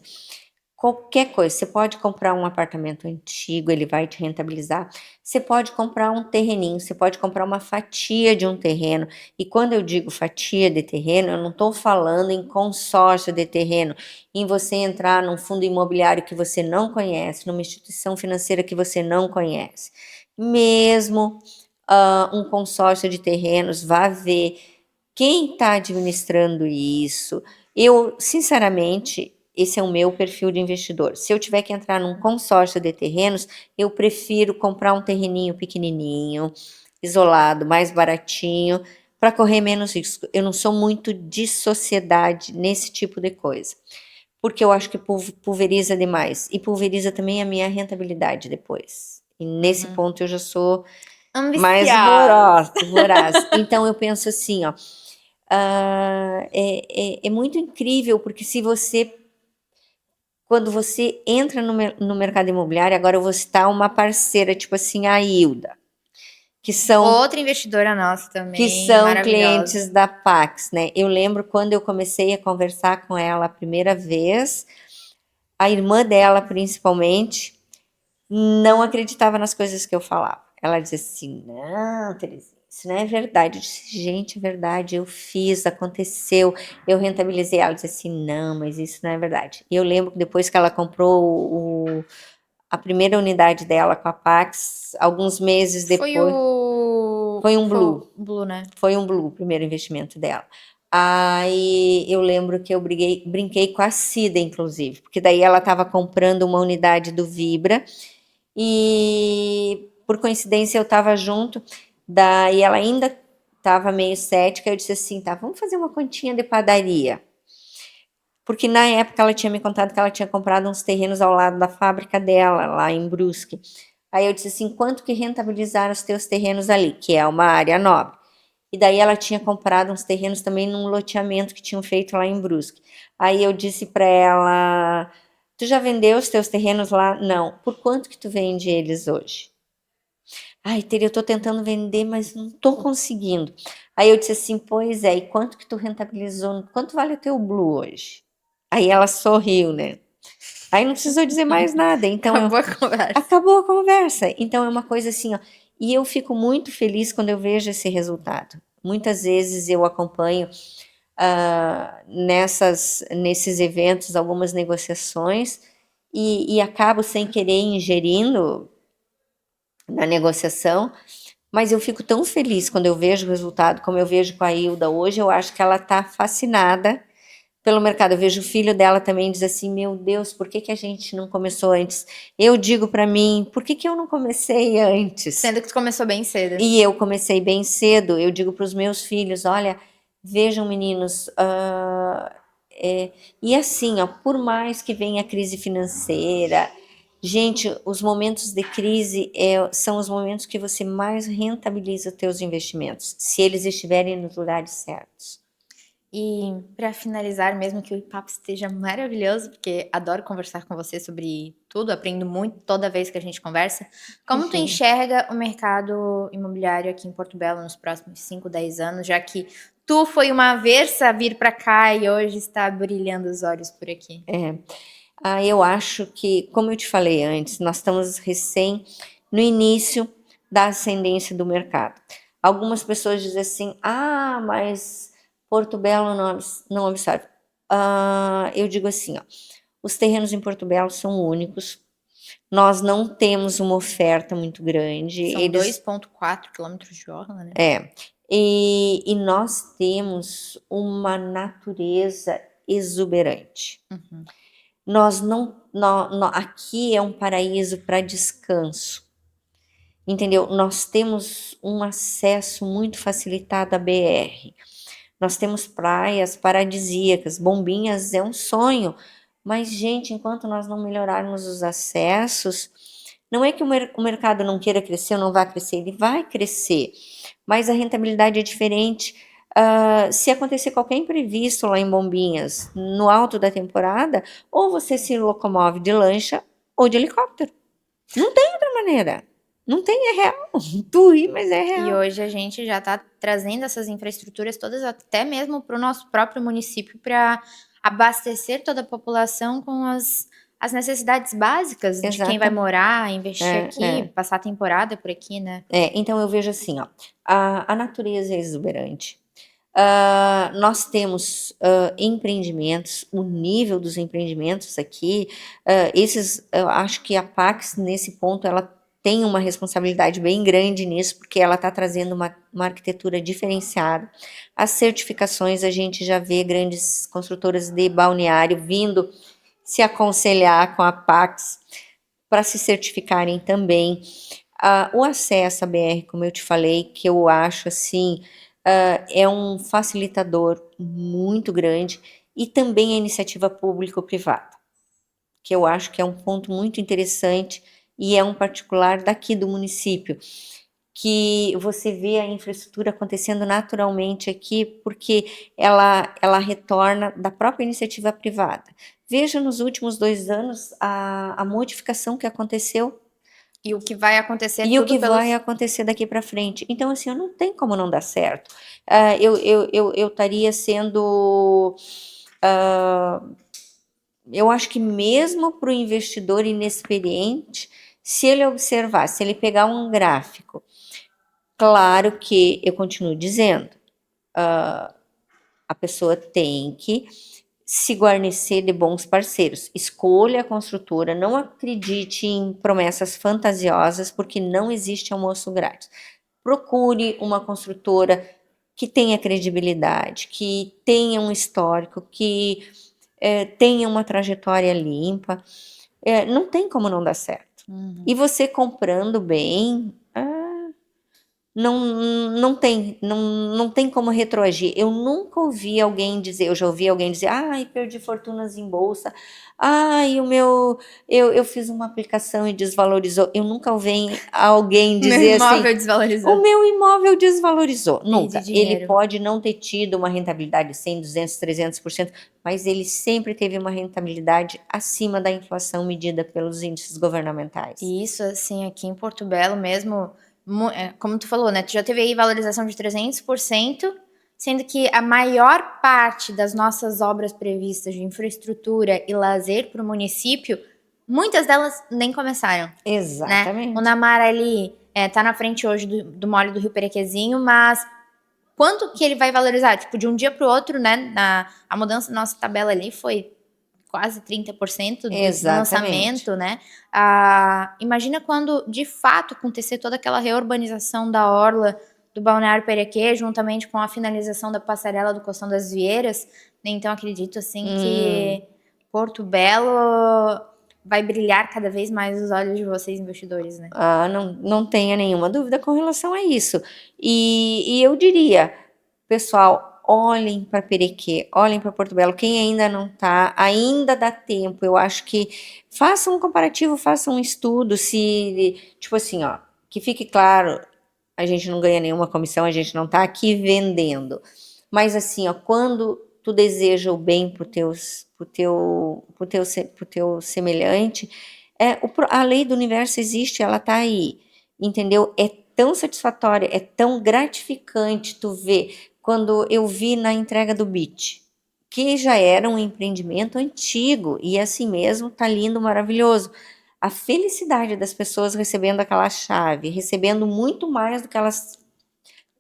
S2: Qualquer coisa, você pode comprar um apartamento antigo, ele vai te rentabilizar. Você pode comprar um terreninho, você pode comprar uma fatia de um terreno. E quando eu digo fatia de terreno, eu não estou falando em consórcio de terreno, em você entrar num fundo imobiliário que você não conhece, numa instituição financeira que você não conhece. Mesmo um consórcio de terrenos, vá ver quem está administrando isso. Eu, sinceramente, esse é o meu perfil de investidor. Se eu tiver que entrar num consórcio de terrenos, eu prefiro comprar um terreninho pequenininho, isolado, mais baratinho, para correr menos risco. Eu não sou muito de sociedade nesse tipo de coisa, porque eu acho que pulveriza demais e pulveriza também a minha rentabilidade depois. E nesse ponto eu já sou mais voraz. Então eu penso assim, ó, é muito incrível, porque quando você entra no mercado imobiliário, agora eu vou citar uma parceira, tipo assim, a Hilda, que são
S1: outra investidora nossa também,
S2: clientes da Pax, né? Eu lembro quando eu comecei a conversar com ela a primeira vez, a irmã dela, principalmente, não acreditava nas coisas que eu falava. Ela dizia assim, não, Terezinha, isso não é verdade. Eu disse, gente, é verdade, eu fiz, aconteceu, eu rentabilizei. Ela disse assim, não, mas isso não é verdade. E eu lembro que depois que ela comprou a primeira unidade dela com a Pax, alguns meses depois. Foi um Blue.
S1: Blue, né?
S2: Foi um Blue, o primeiro investimento dela. Aí eu lembro que eu brinquei com a Cida, inclusive, porque daí ela estava comprando uma unidade do Vibra e, por coincidência, eu estava junto. Daí ela ainda estava meio cética. Eu disse assim: tá, vamos fazer uma continha de padaria. Porque na época ela tinha me contado que ela tinha comprado uns terrenos ao lado da fábrica dela, lá em Brusque. Aí eu disse assim: quanto que rentabilizaram os teus terrenos ali, que é uma área nobre? E daí ela tinha comprado uns terrenos também num loteamento que tinham feito lá em Brusque. Aí eu disse para ela: tu já vendeu os teus terrenos lá? Não. Por quanto que tu vende eles hoje? Ai, Tere, eu tô tentando vender, mas não tô conseguindo. Aí eu disse assim: pois é, e quanto que tu rentabilizou? Quanto vale o teu Blue hoje? Aí ela sorriu, né? Aí não precisou dizer mais nada. Então
S1: Acabou a conversa.
S2: acabou a conversa. Então é uma coisa assim, ó. E eu fico muito feliz quando eu vejo esse resultado. Muitas vezes eu acompanho nesses eventos algumas negociações e acabo sem querer ingerindo na negociação, mas eu fico tão feliz quando eu vejo o resultado, como eu vejo com a Hilda hoje. Eu acho que ela está fascinada pelo mercado. Eu vejo o filho dela também diz assim: meu Deus, por que a gente não começou antes? Eu digo para mim: por que eu não comecei antes?
S1: Sendo que tu começou bem cedo.
S2: E eu comecei bem cedo. Eu digo para os meus filhos: olha, vejam, meninos, e assim, ó, por mais que venha a crise financeira, gente, os momentos de crise são os momentos que você mais rentabiliza os teus investimentos, se eles estiverem nos lugares certos.
S1: E para finalizar, mesmo que o papo esteja maravilhoso, porque adoro conversar com você sobre tudo, aprendo muito toda vez que a gente conversa. Como tu enxerga o mercado imobiliário aqui em Porto Belo nos próximos 5, 10 anos, já que tu foi uma aversa a vir para cá e hoje está brilhando os olhos por aqui?
S2: Eu acho que, como eu te falei antes, nós estamos recém no início da ascendência do mercado. Algumas pessoas dizem assim: ah, mas Porto Belo não absorve. Eu digo assim, ó, os terrenos em Porto Belo são únicos, nós não temos uma oferta muito grande.
S1: São 2,4 quilômetros de orla, né?
S2: E nós temos uma natureza exuberante. Nós não, aqui é um paraíso para descanso, entendeu? Nós temos um acesso muito facilitado à BR. Nós temos praias paradisíacas. Bombinhas é um sonho, mas, gente, enquanto nós não melhorarmos os acessos, não é que o mercado não queira crescer ou não vai crescer, ele vai crescer, mas a rentabilidade é diferente. Se acontecer qualquer imprevisto lá em Bombinhas, no alto da temporada, ou você se locomove de lancha ou de helicóptero. Não tem outra maneira. Não tem, é real. Doí, mas é real.
S1: E hoje a gente já está trazendo essas infraestruturas todas, até mesmo para o nosso próprio município, para abastecer toda a população com as necessidades básicas de quem vai morar, investir aqui, passar a temporada por aqui, né?
S2: Então eu vejo assim, ó, a natureza é exuberante. Nós temos empreendimentos, o nível dos empreendimentos aqui, eu acho que a Pax, nesse ponto, ela tem uma responsabilidade bem grande nisso, porque ela está trazendo uma arquitetura diferenciada. As certificações, a gente já vê grandes construtoras de balneário vindo se aconselhar com a Pax para se certificarem também. O acesso à BR, como eu te falei, que eu acho assim, é um facilitador muito grande, e também a iniciativa público-privada, que eu acho que é um ponto muito interessante e é um particular daqui do município, que você vê a infraestrutura acontecendo naturalmente aqui, porque ela retorna da própria iniciativa privada. Veja nos últimos 2 anos a modificação que aconteceu.
S1: E o que vai acontecer
S2: E o que vai acontecer daqui para frente. Então, assim, não tem como não dar certo. Eu estaria sendo... eu acho que mesmo para o investidor inexperiente, se ele observar, se ele pegar um gráfico, claro que eu continuo dizendo, a pessoa tem que se guarnecer de bons parceiros. Escolha a construtora, não acredite em promessas fantasiosas, porque não existe almoço grátis. Procure uma construtora que tenha credibilidade, que tenha um histórico, que tenha uma trajetória limpa. Não tem como não dar certo. E você comprando bem, não tem como retroagir. Eu nunca ouvi alguém dizer, eu já ouvi alguém dizer, ai, perdi fortunas em bolsa, ai, eu fiz uma aplicação e desvalorizou. Eu nunca ouvi alguém
S1: Meu
S2: dizer assim,
S1: imóvel desvalorizou.
S2: o meu imóvel desvalorizou. Nunca.
S1: Perdi
S2: Ele
S1: dinheiro.
S2: pode não ter tido uma rentabilidade de 100, 200, 300%, mas ele sempre teve uma rentabilidade acima da inflação medida pelos índices governamentais.
S1: E isso, assim, aqui em Porto Belo mesmo, como tu falou, né? Tu já teve aí valorização de 300%, sendo que a maior parte das nossas obras previstas de infraestrutura e lazer para o município, muitas delas nem começaram.
S2: Exatamente.
S1: Né? O Namar ali tá na frente hoje do Mole do Rio Perequezinho, mas quanto que ele vai valorizar? Tipo, de um dia para o outro, né? A mudança da nossa tabela ali foi quase 30% do lançamento, né? Imagina quando, de fato, acontecer toda aquela reurbanização da orla do Balneário Perequê, juntamente com a finalização da passarela do Costão das Vieiras. Então, acredito, assim, que Porto Belo vai brilhar cada vez mais os olhos de vocês, investidores, né?
S2: Não tenha nenhuma dúvida com relação a isso. E eu diria, pessoal, olhem para Perequê, olhem para Porto Belo. Quem ainda não está, ainda dá tempo. Eu acho que façam um comparativo, façam um estudo, tipo assim, ó, que fique claro, a gente não ganha nenhuma comissão, a gente não está aqui vendendo. Mas assim, ó, quando tu deseja o bem pro teu semelhante, a lei do universo existe, ela tá aí, entendeu? É tão satisfatória, é tão gratificante tu ver, quando eu vi na entrega do BIT, que já era um empreendimento antigo, e assim mesmo tá lindo, maravilhoso. A felicidade das pessoas recebendo aquela chave, recebendo muito mais do que elas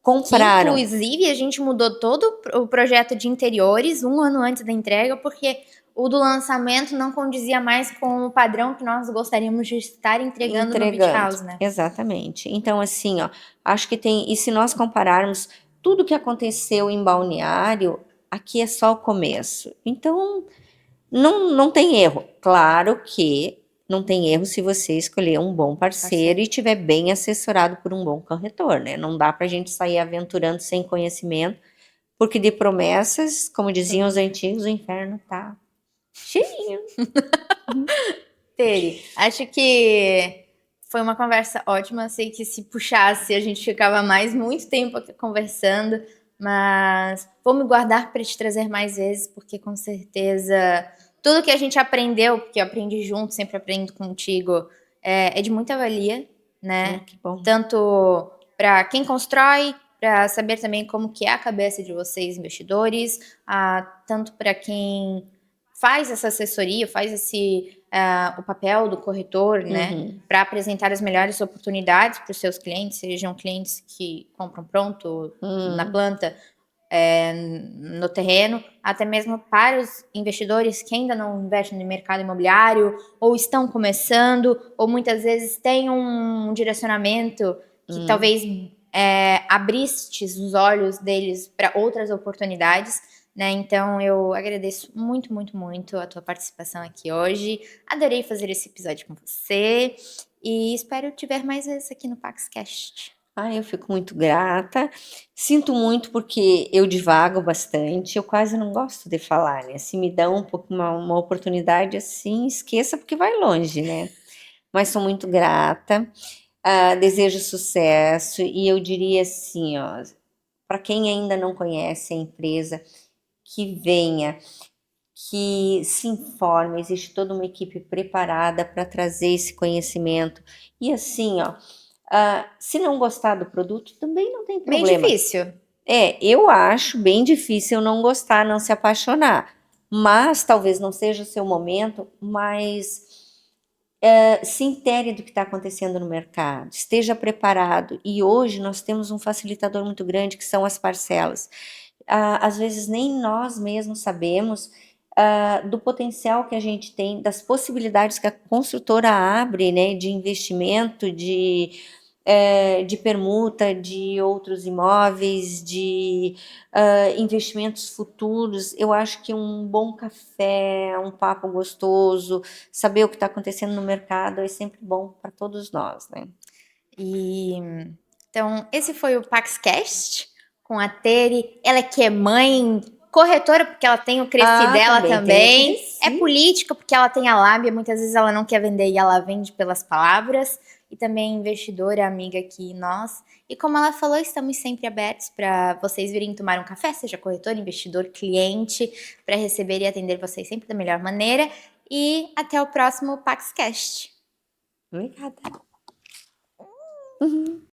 S2: compraram.
S1: Que, inclusive, a gente mudou todo o projeto de interiores 1 ano antes da entrega, porque o do lançamento não condizia mais com o padrão que nós gostaríamos de estar entregando no Beach House, né?
S2: Exatamente. Então, assim, ó, acho que tem. E se nós compararmos tudo que aconteceu em Balneário, aqui é só o começo. Então, não tem erro. Claro que não tem erro se você escolher um bom parceiro e estiver bem assessorado por um bom corretor, né? Não dá pra gente sair aventurando sem conhecimento, porque de promessas, como diziam os antigos, o inferno tá cheinho.
S1: Tere, acho que foi uma conversa ótima. Sei que se puxasse a gente ficava muito tempo aqui conversando, mas vou me guardar para te trazer mais vezes, porque com certeza tudo que a gente aprendeu, porque eu aprendi junto, sempre aprendo contigo, é de muita valia, né?
S2: Que bom.
S1: Tanto para quem constrói, para saber também como que é a cabeça de vocês, investidores, tanto para quem faz essa assessoria, faz o papel do corretor, né, para apresentar as melhores oportunidades para os seus clientes, sejam clientes que compram pronto na planta, no terreno, até mesmo para os investidores que ainda não investem no mercado imobiliário, ou estão começando, ou muitas vezes têm um direcionamento que talvez abriste os olhos deles para outras oportunidades, né? Então eu agradeço muito, muito, muito a tua participação aqui hoje. Adorei fazer esse episódio com você e espero te ver mais vezes aqui no PaxCast.
S2: Eu fico muito grata. Sinto muito porque eu divago bastante. Eu quase não gosto de falar, né? Se me dão uma oportunidade assim, esqueça porque vai longe, né? Mas sou muito grata. Desejo sucesso e eu diria assim, ó, para quem ainda não conhece a empresa, que venha, que se informe. Existe toda uma equipe preparada para trazer esse conhecimento. E assim, ó, se não gostar do produto, também não tem problema.
S1: Bem difícil.
S2: Eu acho bem difícil não gostar, não se apaixonar. Mas talvez não seja o seu momento, mas se intere do que está acontecendo no mercado, esteja preparado. E hoje nós temos um facilitador muito grande, que são as parcelas. Às vezes nem nós mesmos sabemos do potencial que a gente tem, das possibilidades que a construtora abre, né, de investimento, de permuta, de outros imóveis, de investimentos futuros. Eu acho que um bom café, um papo gostoso, saber o que está acontecendo no mercado é sempre bom para todos nós, né?
S1: E então, esse foi o PaxCast com a Tere. Ela que é mãe, corretora, porque ela tem o Cresci dela também. É política, porque ela tem a lábia. Muitas vezes ela não quer vender e ela vende pelas palavras. E também investidora, amiga aqui, nós. E como ela falou, estamos sempre abertos para vocês virem tomar um café, seja corretor, investidor, cliente, para receber e atender vocês sempre da melhor maneira. E até o próximo PaxCast.
S2: Obrigada.